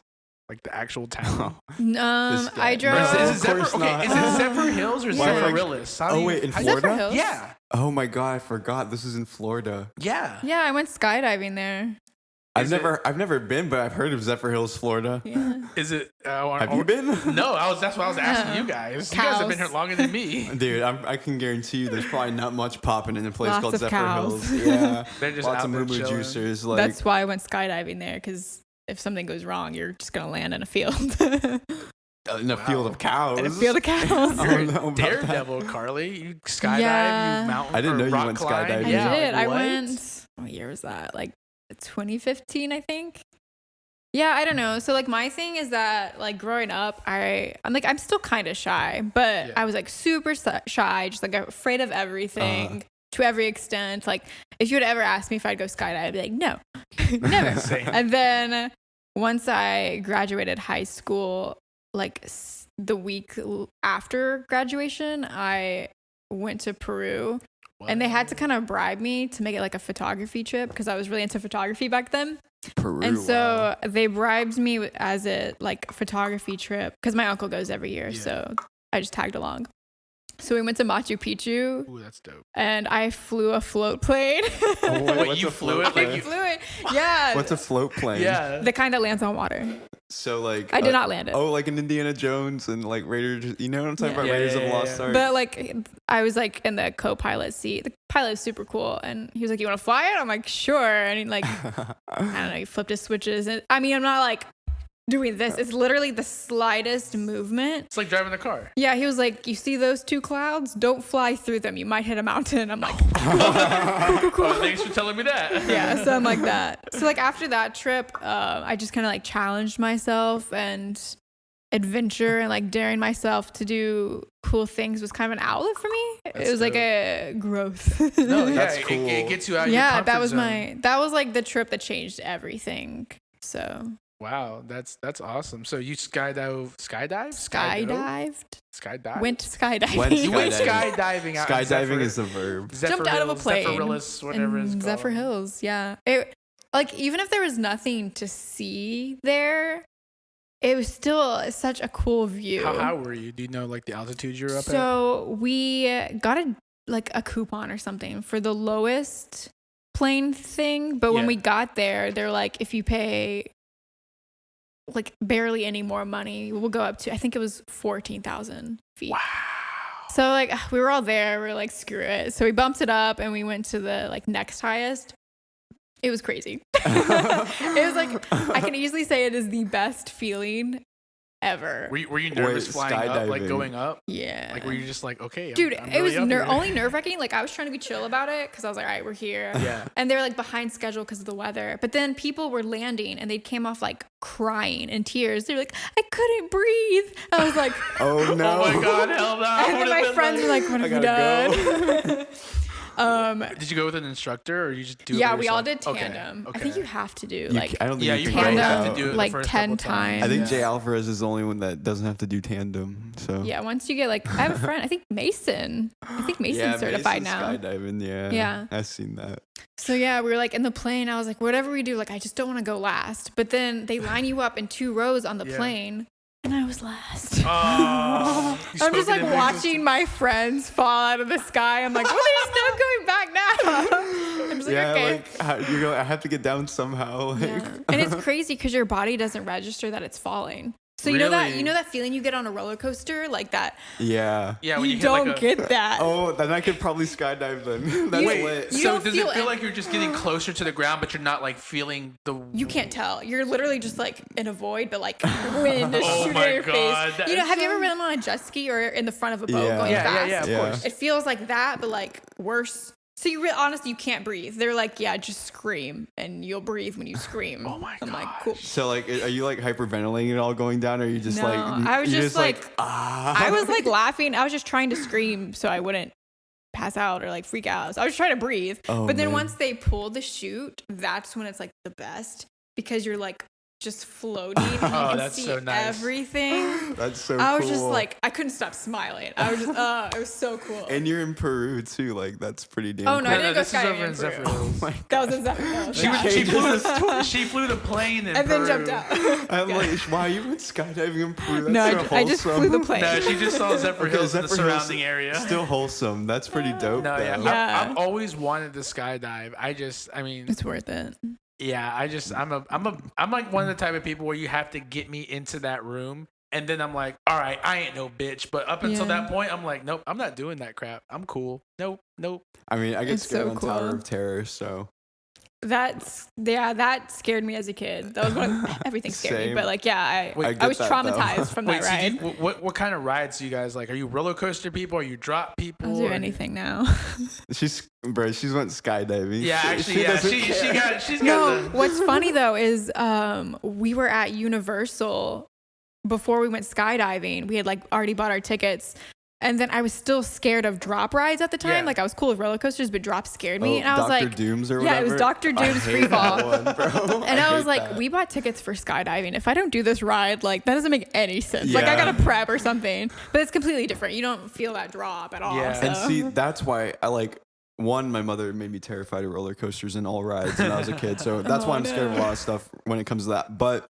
Speaker 1: Like the actual town?
Speaker 3: I drove.
Speaker 1: Is it Zephyr Hills or Zephyrillis?
Speaker 2: Oh wait, in Florida?
Speaker 1: Yeah.
Speaker 2: Oh my god, I forgot. This is in Florida.
Speaker 1: Yeah.
Speaker 3: Yeah, I went skydiving there.
Speaker 2: I've never been, but I've heard of Zephyr Hills, Florida.
Speaker 3: Yeah.
Speaker 2: Is it? Have you been?
Speaker 1: No, that's what I was asking you guys. You guys have been here longer than me,
Speaker 2: dude. I can guarantee you, there's probably not much popping in a place called Zephyr
Speaker 3: cows.
Speaker 2: Hills. Yeah,
Speaker 1: they're just
Speaker 2: lots of moo juicers. Like,
Speaker 3: that's why I went skydiving there, because if something goes wrong, you're just gonna land in a field.
Speaker 2: In a field of cows.
Speaker 3: In a field of cows.
Speaker 1: Daredevil, Carly. You skydive, you mountain.
Speaker 2: I didn't know you went
Speaker 3: skydiving.
Speaker 2: skydiving.
Speaker 3: I did. I went. What year was that? Like 2015, I think. Yeah, I don't know. So like my thing is that like growing up, I'm still kind of shy, but I was like super shy, just like afraid of everything to every extent. Like if you would ever ask me if I'd go skydiving, I'd be like, no, never. And then once I graduated high school, like the week after graduation, I went to Peru. What? And they had to kind of bribe me to make it like a photography trip because I was really into photography back then.
Speaker 2: Peru,
Speaker 3: and so they bribed me as a like photography trip because my uncle goes every year. So I just tagged along. So we went to Machu Picchu.
Speaker 1: Ooh, that's dope.
Speaker 3: And I flew a float plane.
Speaker 1: Wait, you flew it?
Speaker 3: I flew it. Yeah.
Speaker 2: What's a float plane?
Speaker 3: Yeah. The kind that lands on water.
Speaker 2: So like
Speaker 3: I did not land it.
Speaker 2: Oh, like in Indiana Jones and like Raiders. You know what I'm talking about? Raiders of the Lost Ark.
Speaker 3: But like I was like in the co-pilot seat. The pilot is super cool, and he was like, "You want to fly it?" I'm like, "Sure." And he like, I don't know, he flipped his switches. And I mean, I'm not like doing this. It's literally the slightest movement.
Speaker 1: It's like driving a car.
Speaker 3: Yeah, he was like, "You see those two clouds? Don't fly through them. You might hit a mountain." I'm like,
Speaker 1: cool. Oh, thanks for telling me that.
Speaker 3: Yeah, so I'm like that. So like after that trip, I just kind of like challenged myself, and adventure and like daring myself to do cool things was kind of an outlet for me. It was like a growth.
Speaker 1: No, yeah, that's cool. It gets you out of your comfort
Speaker 3: that was
Speaker 1: zone.
Speaker 3: that was like the trip that changed everything. So
Speaker 1: Wow, that's awesome. So you skydived? Skydived?
Speaker 3: Went skydiving.
Speaker 1: You went skydiving out in
Speaker 2: Skydiving is the verb.
Speaker 3: Jumped out of a plane.
Speaker 1: Zephyrillus, whatever it's called.
Speaker 3: Zephyr Hills, yeah. Even if there was nothing to see there, it was still such a cool view.
Speaker 1: How were you? Do you know like the altitude you were up at?
Speaker 3: So we got a coupon or something for the lowest plane thing, but when we got there, they're like, if you pay like barely any more money, we'll go up to, I think it was 14,000 feet.
Speaker 1: Wow.
Speaker 3: So like we were all there, we were like, screw it. So we bumped it up and we went to the like next highest. It was crazy. It was like, I can easily say it is the best feeling ever.
Speaker 1: Were you nervous flying up, like going up?
Speaker 3: Yeah.
Speaker 1: Like, were you just like, okay,
Speaker 3: dude,
Speaker 1: I'm
Speaker 3: it was
Speaker 1: really
Speaker 3: only nerve-wracking. Like, I was trying to be chill about it because I was like, all right, we're here.
Speaker 1: Yeah.
Speaker 3: And they were like behind schedule because of the weather. But then people were landing and they came off like crying in tears. They were like, I couldn't breathe. I was like,
Speaker 2: oh no.
Speaker 1: Oh my God, hell no.
Speaker 3: And then my friends were like, what have you done?
Speaker 1: Did you go with an instructor or you just do it?
Speaker 3: Yeah, we all did tandem. Okay. I think you have to do
Speaker 2: I don't think
Speaker 1: you
Speaker 3: tandem
Speaker 1: have to do it
Speaker 3: like
Speaker 1: the first
Speaker 3: 10
Speaker 1: couple times.
Speaker 3: times.
Speaker 2: I think Jay Alvarez is the only one that doesn't have to do tandem. So
Speaker 3: yeah, once you get like, I have a friend, I think Mason's certified now.
Speaker 2: Skydiving,
Speaker 3: yeah.
Speaker 2: I've seen that.
Speaker 3: So yeah, we were like in the plane. I was like, whatever we do, like I just don't want to go last. But then they line you up in 2 rows on the plane. And I was last.
Speaker 1: I'm
Speaker 3: just like watching my friends fall out of the sky. I'm like, well, there's no going back now. I'm just like, okay.
Speaker 2: Like you're going, I have to get down somehow. Like.
Speaker 3: Yeah. And it's crazy because your body doesn't register that it's falling. So you know that feeling you get on a roller coaster, like that.
Speaker 2: Yeah.
Speaker 1: Yeah.
Speaker 3: When you don't get that.
Speaker 2: Oh, then I could probably skydive then. That's lit.
Speaker 1: So does it feel like you're just getting closer to the ground, but you're not like feeling the?
Speaker 3: You can't tell. You're literally just like in a void, but like wind is shooting at your face. You know, have you ever been on a jet ski or in the front of a boat going fast?
Speaker 1: Yeah, of course.
Speaker 3: It feels like that, but like worse. So honestly, you can't breathe. They're like, yeah, just scream, and you'll breathe when you scream.
Speaker 1: Oh my god!
Speaker 3: I'm like, cool.
Speaker 2: So like, are you like hyperventilating it all going down, or are you just like?
Speaker 3: I was just like
Speaker 2: ah.
Speaker 3: I was like laughing. I was just trying to scream so I wouldn't pass out or like freak out. So I was trying to breathe. But then once they pull the chute, that's when it's like the best because you're like just floating. And you can
Speaker 1: that's
Speaker 3: see
Speaker 1: so nice.
Speaker 3: Everything.
Speaker 2: That's so
Speaker 3: I was
Speaker 2: cool.
Speaker 3: just like, I couldn't stop smiling. I was just, it was so cool.
Speaker 2: And you're in Peru too, like that's pretty damn.
Speaker 3: Oh no,
Speaker 2: cool.
Speaker 3: I didn't go
Speaker 1: this is over in
Speaker 3: skydiving
Speaker 1: Zephyr
Speaker 3: in Peru.
Speaker 1: Hills.
Speaker 2: Oh my
Speaker 3: That was in Zephyr Hills.
Speaker 1: She flew the plane in
Speaker 3: and
Speaker 1: Peru.
Speaker 3: then jumped out.
Speaker 2: I'm like, wow, you went skydiving in Peru? That's
Speaker 3: No,
Speaker 2: so
Speaker 3: I just flew the plane.
Speaker 1: No, she just saw Zephyr Hills and the surrounding area.
Speaker 2: Still wholesome. That's pretty dope.
Speaker 1: No,
Speaker 2: though.
Speaker 1: yeah. I've always wanted to skydive. I mean,
Speaker 3: It's worth it.
Speaker 1: yeah. I'm like one of the type of people where you have to get me into that room, and then I'm like, all right, I ain't no bitch. But up until that point, I'm like, nope, I'm not doing that crap. I'm cool. Nope.
Speaker 2: I mean, I get
Speaker 3: It's
Speaker 2: scared
Speaker 3: so
Speaker 2: on
Speaker 3: cool.
Speaker 2: Tower of Terror, so.
Speaker 3: That scared me as a kid. That was everything scared me.
Speaker 2: Same.
Speaker 3: But like, yeah, I was
Speaker 2: that,
Speaker 3: traumatized from that ride.
Speaker 1: What kind of rides do you guys like? Are you roller coaster people? Are you drop people?
Speaker 3: I'll do anything now.
Speaker 2: She's went skydiving.
Speaker 1: Yeah, actually, she's got
Speaker 3: No,
Speaker 1: the.
Speaker 3: what's funny though is we were at Universal before we went skydiving. We had like already bought our tickets. And then I was still scared of drop rides at the time.
Speaker 1: Yeah.
Speaker 3: Like I was cool with roller coasters, but drops scared me. And I was
Speaker 2: Dr.
Speaker 3: like,
Speaker 2: Doom's or whatever?
Speaker 3: yeah, it was Dr. Doom's free fall. And I was like,
Speaker 2: that.
Speaker 3: we bought tickets for skydiving. If I don't do this ride, like that doesn't make any sense.
Speaker 2: Yeah.
Speaker 3: Like I gotta prep or something. But it's completely different. You don't feel that drop at all.
Speaker 1: Yeah.
Speaker 3: So.
Speaker 2: And see, that's why I like. One, my mother made me terrified of roller coasters and all rides when I was a kid. So that's why I'm scared of a lot of stuff when it comes to that. But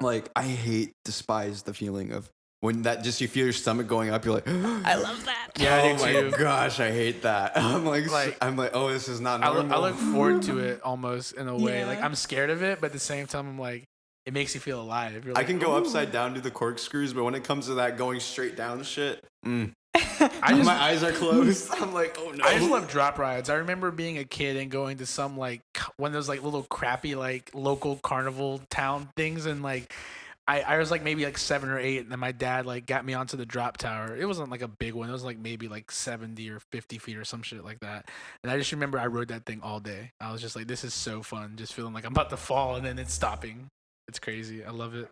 Speaker 2: like, I despise the feeling of when that just you feel your stomach going up. You're like,
Speaker 3: I love that.
Speaker 1: Yeah, I do
Speaker 2: oh
Speaker 1: too.
Speaker 2: my gosh, I hate that. I'm like, oh, this is not normal.
Speaker 1: I look forward to it almost in a way.
Speaker 3: Yeah.
Speaker 1: Like I'm scared of it, but at the same time, I'm like, it makes you feel alive. You're
Speaker 2: I
Speaker 1: like,
Speaker 2: can go
Speaker 1: "Ooh."
Speaker 2: upside down, do the corkscrews, but when it comes to that going straight down shit,
Speaker 1: I
Speaker 2: my
Speaker 1: just,
Speaker 2: eyes are closed. I'm like, oh no.
Speaker 1: I just love drop rides. I remember being a kid and going to some like one of those like little crappy like local carnival town things, and like I was like maybe like 7 or 8, and then my dad like got me onto the drop tower. It wasn't like a big one. It was like maybe like 70 or 50 feet or some shit like that. And I just remember I rode that thing all day. I was just like, this is so fun. Just feeling like I'm about to fall, and then it's stopping. It's crazy. I love it.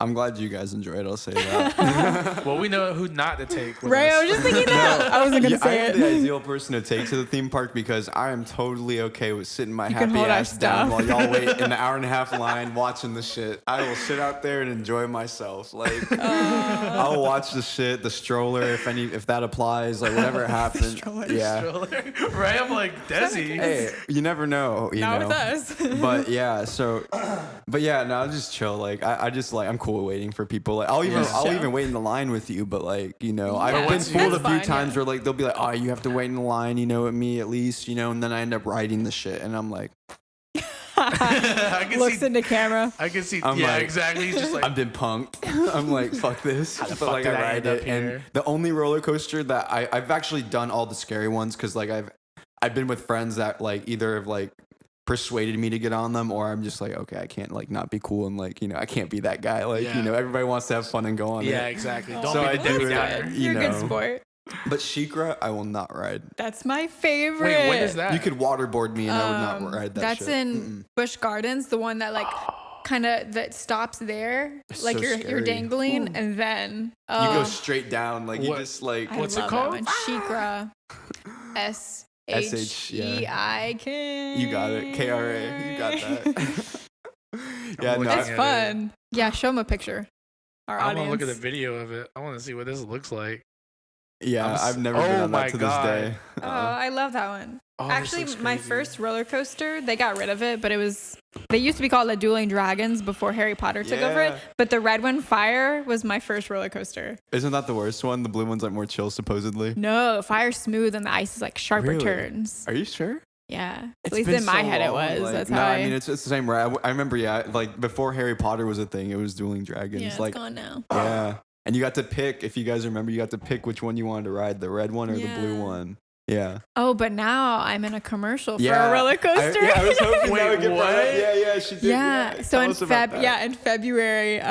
Speaker 2: I'm glad you guys enjoy it. I'll say that.
Speaker 1: Well, we know who not to take.
Speaker 3: Right, I was just thinking that. I wasn't gonna say
Speaker 2: I
Speaker 3: it.
Speaker 2: am the ideal person to take to the theme park because I am totally okay with sitting my
Speaker 3: can
Speaker 2: happy
Speaker 3: hold our
Speaker 2: ass down
Speaker 3: stuff.
Speaker 2: while y'all wait in the hour and a half line watching the shit. I will sit out there and enjoy myself. Like I'll watch the shit, the stroller, if that applies, like whatever happens. Yeah.
Speaker 1: Right? I'm like, Dezi.
Speaker 2: Hey, you never know.
Speaker 3: Not
Speaker 2: know.
Speaker 3: with us.
Speaker 2: But yeah, no, I'll just chill. Like I just like I'm cool with waiting for people. Like I'll even wait in the line with you. But like I've been fooled a few times where like they'll be like, oh, you have to wait in the line, with me at least, and then I end up riding the shit, and I'm like,
Speaker 3: Looks into camera.
Speaker 1: I can see.
Speaker 2: Like,
Speaker 1: exactly. He's just like,
Speaker 2: I've been punked. I'm like, fuck this. But like I ride it, and the only roller coaster that I've actually done all the scary ones because like I've been with friends that like either have like persuaded me to get on them, or I'm just like, okay, I can't like not be cool and like I can't be that guy. Like everybody wants to have fun and go on it.
Speaker 1: Yeah, exactly. Don't
Speaker 2: so
Speaker 1: be the Debbie Downer.
Speaker 3: You're a good sport.
Speaker 2: But Sheikra, I will not ride.
Speaker 3: That's my favorite.
Speaker 1: Wait, what is that?
Speaker 2: You could waterboard me and I would not ride that.
Speaker 3: That's
Speaker 2: shit.
Speaker 3: in Busch Gardens, the one that like kind of that stops there,
Speaker 2: it's
Speaker 3: like
Speaker 2: so
Speaker 3: you're dangling, and then
Speaker 2: you go straight down, like you just like.
Speaker 3: I
Speaker 1: what's it
Speaker 3: love
Speaker 1: called?
Speaker 3: That one. Sheikra. SHEIK.
Speaker 2: You got it. KRA. You got that. Yeah, no,
Speaker 3: it's fun. Yeah, show them a picture. Our
Speaker 1: I want
Speaker 3: audience.
Speaker 1: to look at the video of it. I want to see what this looks like.
Speaker 2: Yeah, I've never been on that to this day.
Speaker 3: Oh, I love that one.
Speaker 1: Oh,
Speaker 3: actually, my first roller coaster, they got rid of it, but they used to be called the Dueling Dragons before Harry Potter took over it. But the red one, Fire, was my first roller coaster.
Speaker 2: Isn't that the worst one? The blue one's like more chill, supposedly.
Speaker 3: No, Fire's smooth and the ice is like sharper turns.
Speaker 2: Are you sure?
Speaker 3: Yeah, at least in my head it was.
Speaker 2: Like,
Speaker 3: that's
Speaker 2: no,
Speaker 3: how
Speaker 2: I mean it's the same. Right? I remember. Yeah, like before Harry Potter was a thing, it was Dueling Dragons.
Speaker 3: Yeah, it's
Speaker 2: like
Speaker 3: gone now.
Speaker 2: Yeah, and you got to pick. If you guys remember, you got to pick which one you wanted to ride, the red one or the blue one. Yeah.
Speaker 3: Oh, but now I'm in a commercial for a roller coaster.
Speaker 2: I was hoping that would get
Speaker 1: what?
Speaker 2: brought up. Yeah, she did.
Speaker 3: Yeah. So in February,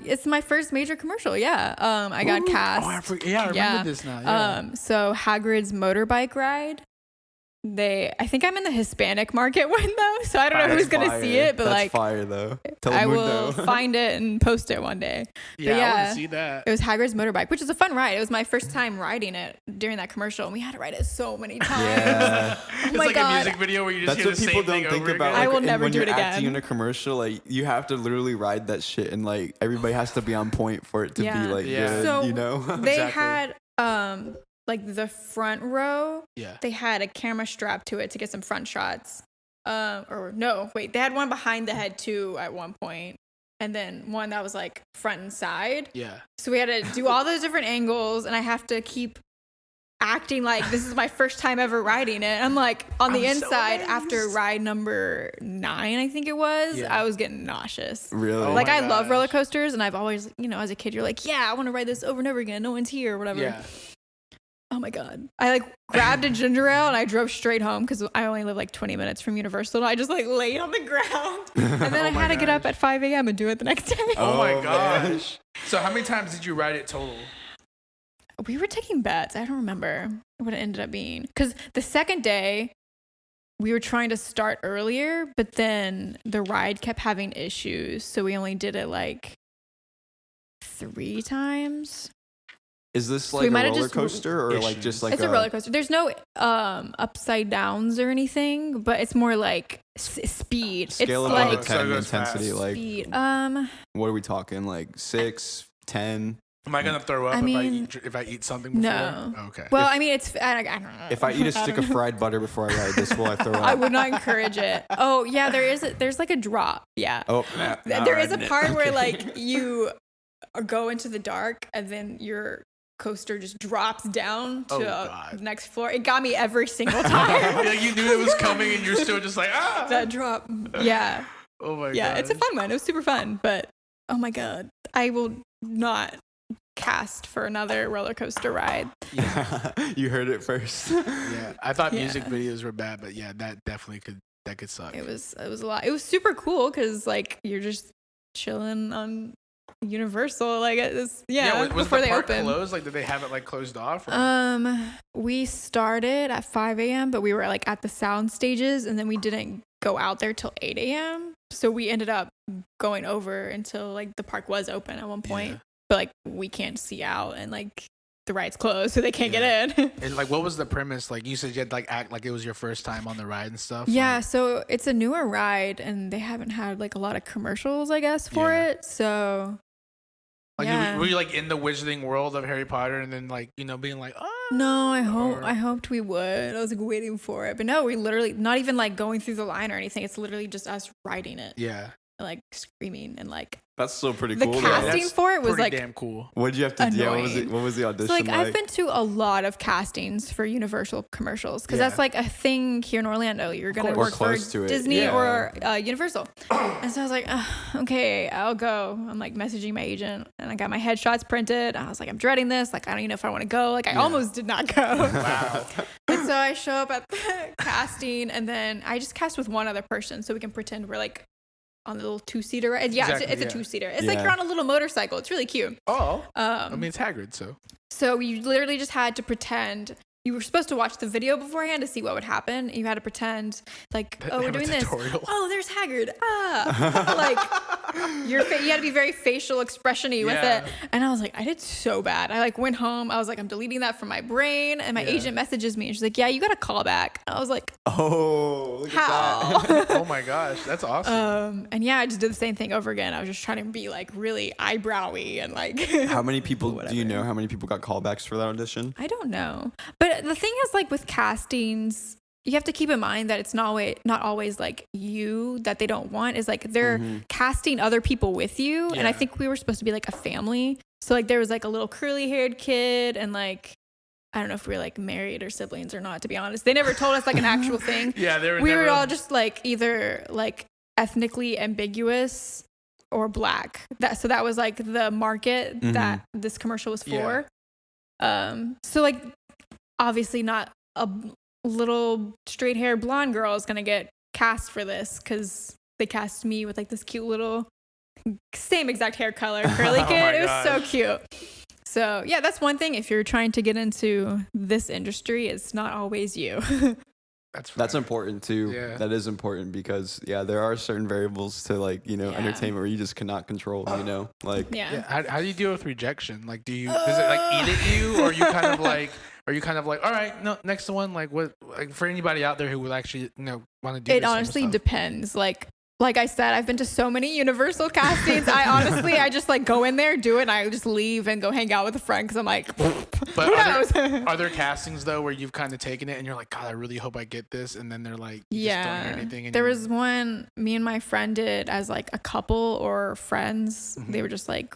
Speaker 3: it's my first major commercial. Yeah. I got cast.
Speaker 1: I remember this now. Yeah.
Speaker 3: So Hagrid's motorbike ride. I think I'm in the Hispanic market one though, so I don't know who's gonna see it, but
Speaker 2: that's
Speaker 3: like
Speaker 2: fire though.
Speaker 3: I will find it and post it one day.
Speaker 1: Yeah, I want to see that.
Speaker 3: It was Hagrid's motorbike, which is a fun ride. It was my first time riding it during that commercial, and we had to ride it so many times.
Speaker 2: Yeah.
Speaker 3: Oh
Speaker 1: it's
Speaker 3: my
Speaker 1: like
Speaker 3: God.
Speaker 1: a music video where you just
Speaker 2: That's
Speaker 1: hear
Speaker 2: what
Speaker 1: the same
Speaker 2: people
Speaker 1: thing
Speaker 2: don't think about.
Speaker 1: again.
Speaker 3: I will never
Speaker 2: when
Speaker 3: do it
Speaker 2: you're
Speaker 3: again.
Speaker 2: acting in a commercial, like you have to literally ride that shit, and like everybody has to be on point for it to be like good.
Speaker 3: So they had like the front row, they had a camera strapped to it to get some front shots. They had one behind the head too at one point, and then one that was like front and side.
Speaker 1: Yeah.
Speaker 3: So we had to do all those different angles, and I have to keep acting like this is my first time ever riding it. I'm like on the inside after ride number 9, I think it was, I was getting nauseous.
Speaker 2: Really?
Speaker 3: Like I love roller coasters, and I've always, as a kid, you're like, yeah, I want to ride this over and over again. No one's here or whatever.
Speaker 1: Yeah.
Speaker 3: Oh my God. I like grabbed a ginger ale and I drove straight home because I only live like 20 minutes from Universal. And I just like laid on the ground. And then I had to get up at 5 a.m. and do it the next day.
Speaker 1: Oh my gosh. So how many times did you ride it total?
Speaker 3: We were taking bets. I don't remember what it ended up being. Because the second day, we were trying to start earlier, but then the ride kept having issues. So we only did it like 3 times.
Speaker 2: Is this like a roller coaster or like just like
Speaker 3: it's a roller coaster? There's no upside downs or anything, but it's more like speed.
Speaker 2: Scale
Speaker 3: it's
Speaker 2: of
Speaker 3: like
Speaker 2: 10 intensity. Like
Speaker 3: speed.
Speaker 2: What are we talking? Like 6, 10?
Speaker 1: Am I gonna throw up if I eat something before?
Speaker 3: No.
Speaker 1: Okay.
Speaker 3: Well, I mean, I don't know.
Speaker 2: If I eat a stick of fried butter before I ride this, will I throw up?
Speaker 3: I would not encourage it. Oh yeah, there's like a drop. Yeah.
Speaker 2: Oh.
Speaker 3: There is a part where like you go into the dark and then your coaster just drops down to the next floor. It got me every single time.
Speaker 1: Yeah, you knew it was coming and you're still just like,
Speaker 3: that drop. Yeah.
Speaker 1: Oh my god.
Speaker 3: Yeah, it's a fun one. It was super fun, but oh my God, I will not cast for another roller coaster ride.
Speaker 2: Yeah. You heard it first.
Speaker 1: Yeah, I thought music videos were bad, but yeah, that definitely could suck.
Speaker 3: It was a lot. It was super cool because like you're just chilling on Universal, like was before
Speaker 1: the
Speaker 3: they
Speaker 1: park
Speaker 3: opened.
Speaker 1: Closed? Like, did they have it like closed off?
Speaker 3: Or? We started at 5 a.m., but we were like at the sound stages, and then we didn't go out there till 8 a.m. So we ended up going over until like the park was open at one point, but like we can't see out and like the ride's closed, so they can't get in.
Speaker 1: And like, what was the premise? Like, you said you had to like act like it was your first time on the ride and stuff.
Speaker 3: Yeah,
Speaker 1: like,
Speaker 3: so it's a newer ride, and they haven't had like a lot of commercials, I guess, for it. So,
Speaker 1: like, were you like in the wizarding world of Harry Potter, and then like, you know, being like, oh?
Speaker 3: No, I hoped we would. I was like waiting for it, but no, we literally not even like going through the line or anything. It's literally just us riding it.
Speaker 1: Yeah.
Speaker 3: Like screaming and like
Speaker 2: that's still pretty
Speaker 3: the
Speaker 2: cool.
Speaker 3: casting for it was like
Speaker 1: damn cool.
Speaker 2: What did you have to do? What was the audition?
Speaker 3: So like I've been to a lot of castings for Universal commercials because that's like a thing here in Orlando. You're gonna work for Disney or Universal, and so I was like, okay, I'll go. I'm like messaging my agent, and I got my headshots printed. I was like, I'm dreading this. Like I don't even know if I want to go. Like I almost did not go.
Speaker 1: Wow.
Speaker 3: And so I show up at the casting, and then I just cast with one other person so we can pretend we're like on the little 2-seater ride. Yeah, exactly, it's a 2-seater. It's like you're on a little motorcycle. It's really cute.
Speaker 1: Oh. I mean, it's Hagrid, so.
Speaker 3: So you literally just had to pretend. You were supposed to watch the video beforehand to see what would happen. You had to pretend like, we're doing this. Oh, there's Hagrid. Like you had to be very facial expression-y with it. And I was like, I did so bad. I like went home. I was like, I'm deleting that from my brain. And my agent messages me and she's like, yeah, you got to call back. And I was like,
Speaker 2: oh, look
Speaker 3: how?
Speaker 2: At that.
Speaker 1: Oh my gosh, that's awesome.
Speaker 3: And yeah, I just did the same thing over again. I was just trying to be like really eyebrowy and like.
Speaker 2: How many people do you know? How many people got callbacks for that audition?
Speaker 3: I don't know, but the thing is, like with castings, you have to keep in mind that it's not always like you that they don't want. Is like they're casting other people with you, and I think we were supposed to be like a family. So like there was like a little curly haired kid, and like I don't know if we were like married or siblings or not. To be honest, they never told us like an actual thing. We were all just like either like ethnically ambiguous or black. So that was like the market that this commercial was for. So like. Obviously not a little straight hair blonde girl is going to get cast for this because they cast me with like this cute little same exact hair color curly kid. It was so cute. So yeah, that's one thing. If you're trying to get into this industry, it's not always you.
Speaker 2: That's important too. Yeah. That is important because there are certain variables to like, entertainment where you just cannot control, like.
Speaker 1: How do you deal with rejection? Like, does it like eat at you, or are you kind of like, all right, no, next one, like what, like for anybody out there who would actually, want to do
Speaker 3: it honestly depends. Like I said, I've been to so many Universal castings. I just like go in there, do it, and I just leave and go hang out with a friend because I'm like,
Speaker 1: but who knows? Are there castings though where you've kind of taken it and you're like, God, I really hope I get this, and then they're like, you just don't hear anything. And
Speaker 3: there was one me and my friend did as like a couple or friends. They were just like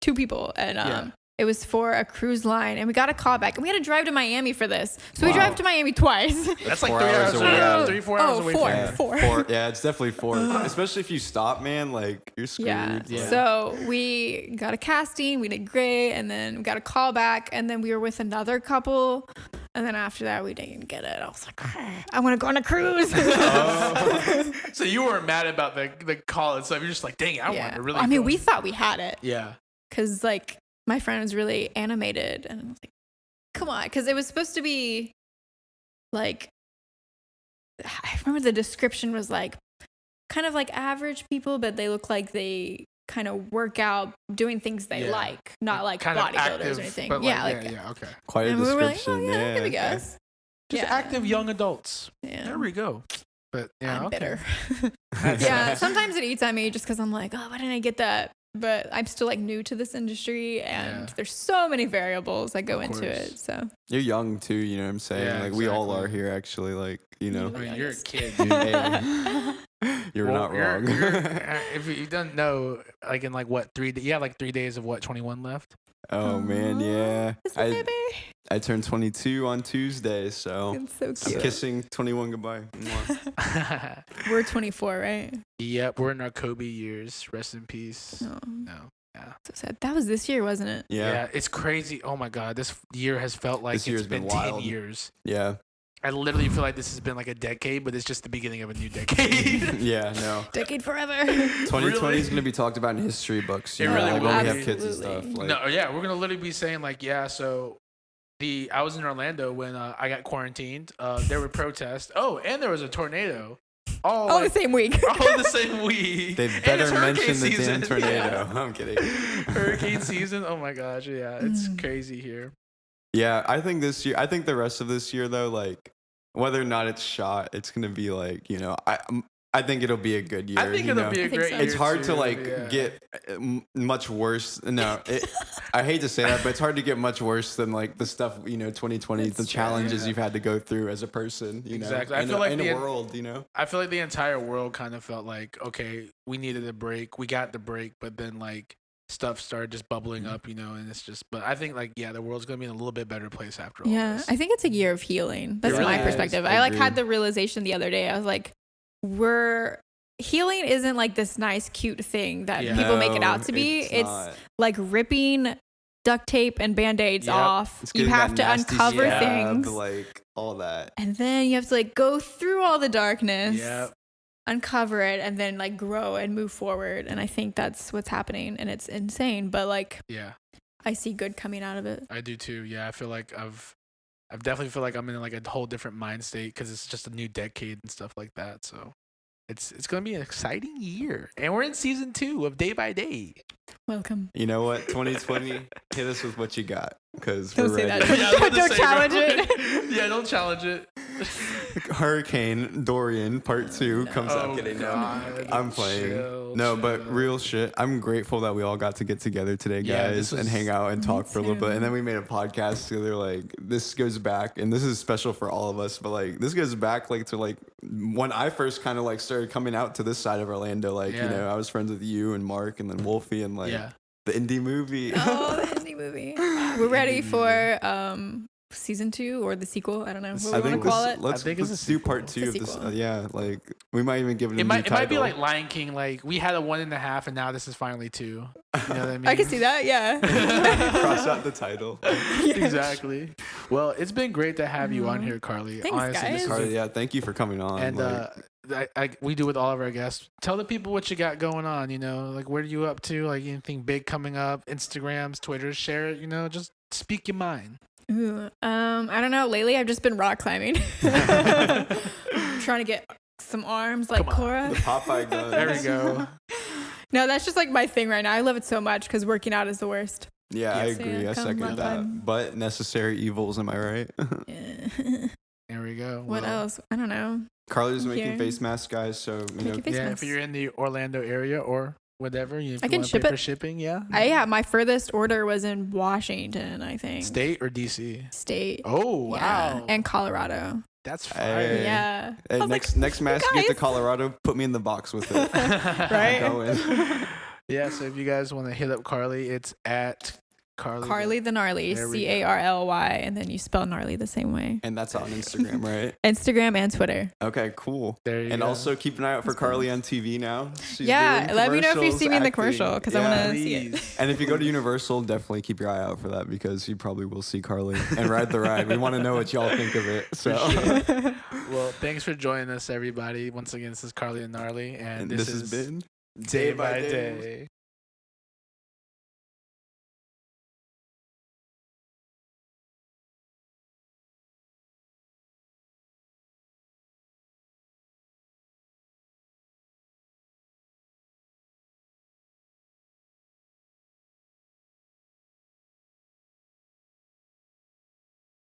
Speaker 3: 2 people, and it was for a cruise line, and we got a call back, and we had to drive to Miami for this. So we drive to Miami twice.
Speaker 1: That's like 3 hours away. 3-4 hours away.
Speaker 3: Four.
Speaker 2: Yeah, it's definitely 4. Especially if you stop, man, like you're screwed.
Speaker 3: Yeah. So we got a casting, we did great, and then we got a call back, and then we were with another couple, and then after that we didn't get it. I was like, I want to go on a cruise.
Speaker 1: So you weren't mad about the call and stuff. You're just like, dang it, I want to really.
Speaker 3: I mean, we thought we had it.
Speaker 1: Yeah.
Speaker 3: Because like. My friend was really animated, and I was like, come on. Because it was supposed to be like, I remember the description was like, kind of like average people, but they look like they kind of work out doing things they like, not like bodybuilders or anything.
Speaker 1: Okay.
Speaker 2: Quite a description.
Speaker 3: We were like, there we go.
Speaker 1: Just active young adults. Yeah. There we go. But
Speaker 3: I'm bitter. Yeah, sometimes it eats at me just because I'm like, oh, why didn't I get that? But I'm still like new to this industry, and there's so many variables that go into it. So
Speaker 2: you're young too, you know what I'm saying? Yeah, like we all are here, actually. Like
Speaker 1: I mean, you're a kid, dude.
Speaker 2: You're not wrong.
Speaker 1: If you don't know, like in like what 3 days, you have like 3 days of 21 left.
Speaker 2: Oh man, yeah. I turned 22 on Tuesday, so
Speaker 3: it's so cute.
Speaker 2: I'm kissing 21 goodbye.
Speaker 3: We're 24, right?
Speaker 1: Yep, we're in our Kobe years. Rest in peace.
Speaker 3: Oh.
Speaker 1: No. Yeah.
Speaker 3: So sad. That was this year, wasn't it?
Speaker 1: Yeah, it's crazy. Oh my God, this year has felt like it's been 10 years.
Speaker 2: Yeah.
Speaker 1: I literally feel like this has been like a decade, but it's just the beginning of a new decade.
Speaker 2: Yeah, no.
Speaker 3: Decade forever.
Speaker 2: 2020 is going to be talked about in history books.
Speaker 1: It really will.
Speaker 2: When we have kids and stuff.
Speaker 1: Like. No, yeah, we're going to literally be saying like, so I was in Orlando when I got quarantined. There were protests. Oh, and there was a tornado.
Speaker 3: Oh, the same week.
Speaker 4: Oh, the same week.
Speaker 2: They better mention the damn tornado.
Speaker 4: Yeah.
Speaker 2: I'm kidding.
Speaker 4: Hurricane season. Oh my gosh. Yeah, it's crazy here.
Speaker 2: Yeah, I think the rest of this year though, like whether or not it's shot, it's gonna be like, you know, I think it'll be a good year.
Speaker 4: I think it'll be a great year.
Speaker 2: It's hard
Speaker 4: too,
Speaker 2: to like get much worse. No, I hate to say that, but it's hard to get much worse than like the stuff, you know, 2020, the challenges you've had to go through as a person, you know,
Speaker 4: exactly. I feel like
Speaker 2: in a world, you know.
Speaker 4: I feel like the entire world kind of felt like, okay, we needed a break. We got the break, but then like stuff started just bubbling up, you know, and it's just, but I think like, yeah, the world's going to be in a little bit better place after all this.
Speaker 3: I think it's a year of healing. That's my perspective. I like had the realization the other day. I was like, healing isn't like this nice, cute thing that people make it out to be. It's like ripping duct tape and band-aids off. You have to uncover things.
Speaker 2: Like all that.
Speaker 3: And then you have to like go through all the darkness. Uncover it and then like grow and move forward, and I think that's what's happening, and it's insane, but like I see good coming out of it.
Speaker 4: I do too. I feel like I've definitely feel like I'm in like a whole different mind state because it's just a new decade and stuff like that, so it's gonna be an exciting year, and we're in season 2 of Day by Day.
Speaker 3: Welcome.
Speaker 2: You know what, 2020, hit us with what you got, because
Speaker 3: don't
Speaker 2: we're
Speaker 3: say
Speaker 2: ready.
Speaker 3: that. Don't challenge it.
Speaker 4: Don't challenge it.
Speaker 2: Hurricane Dorian Part 2 comes out. I'm playing. But real shit. I'm grateful that we all got to get together today, guys, and hang out and talk for a little bit. And then we made a podcast together. Like, this goes back, and this is special for all of us, but like this goes back like to like when I first kind of like started coming out to this side of Orlando. Like, you know, I was friends with you and Mark and then Wolfie and like the indie movie.
Speaker 3: Oh, the indie movie. We're ready for season 2 or the sequel. I don't know what we want to call it.
Speaker 2: Let's do part 2 of this. Like we might even give it a new title. It might
Speaker 4: be like Lion King. Like we had a 1.5 and now this is finally 2. You know what I mean?
Speaker 3: I can see that. Yeah.
Speaker 2: Cross out the title.
Speaker 4: Exactly. Well, it's been great to have you on here, Carly.
Speaker 3: Thanks,
Speaker 4: honestly,
Speaker 3: guys.
Speaker 2: Carly, thank you for coming on.
Speaker 4: And we do with all of our guests. Tell the people what you got going on. You know, like what are you up to? Like anything big coming up? Instagrams, Twitter, share it. You know, just speak your mind.
Speaker 3: Ooh, I don't know. Lately, I've just been rock climbing, trying to get some arms like Cora.
Speaker 2: The Popeye gun.
Speaker 4: There we go.
Speaker 3: No, that's just like my thing right now. I love it so much because working out is the worst.
Speaker 2: Yeah, I agree. I second that. But necessary evils, am I right?
Speaker 4: There we go.
Speaker 3: What else? I don't know.
Speaker 2: Carly's making face masks, guys. So you know,
Speaker 4: if you're in the Orlando area or whatever,
Speaker 3: I can ship it
Speaker 4: for shipping.
Speaker 3: My furthest order was in Washington, I think.
Speaker 4: State or DC?
Speaker 3: State.
Speaker 4: Oh wow.
Speaker 3: And Colorado.
Speaker 4: That's fire.
Speaker 3: Yeah.
Speaker 2: Hey, next mask you get to Colorado, put me in the box with it.
Speaker 3: Right.
Speaker 2: Go in.
Speaker 4: So if you guys want to hit up Carly, it's at
Speaker 3: Carly the Gnarly, Carly, and then you spell gnarly the same way.
Speaker 2: And that's on Instagram, right?
Speaker 3: Instagram and Twitter.
Speaker 2: Okay, cool.
Speaker 4: There you go.
Speaker 2: And also keep an eye out for Carly on TV now. She's
Speaker 3: let me know if you see me in the commercial because I want to see it.
Speaker 2: And if you go to Universal, definitely keep your eye out for that because you probably will see Carly and ride the ride. We want to know what y'all think of it. So,
Speaker 4: well, thanks for joining us, everybody. Once again, this is Carly the Gnarly, and this has been Day by Day.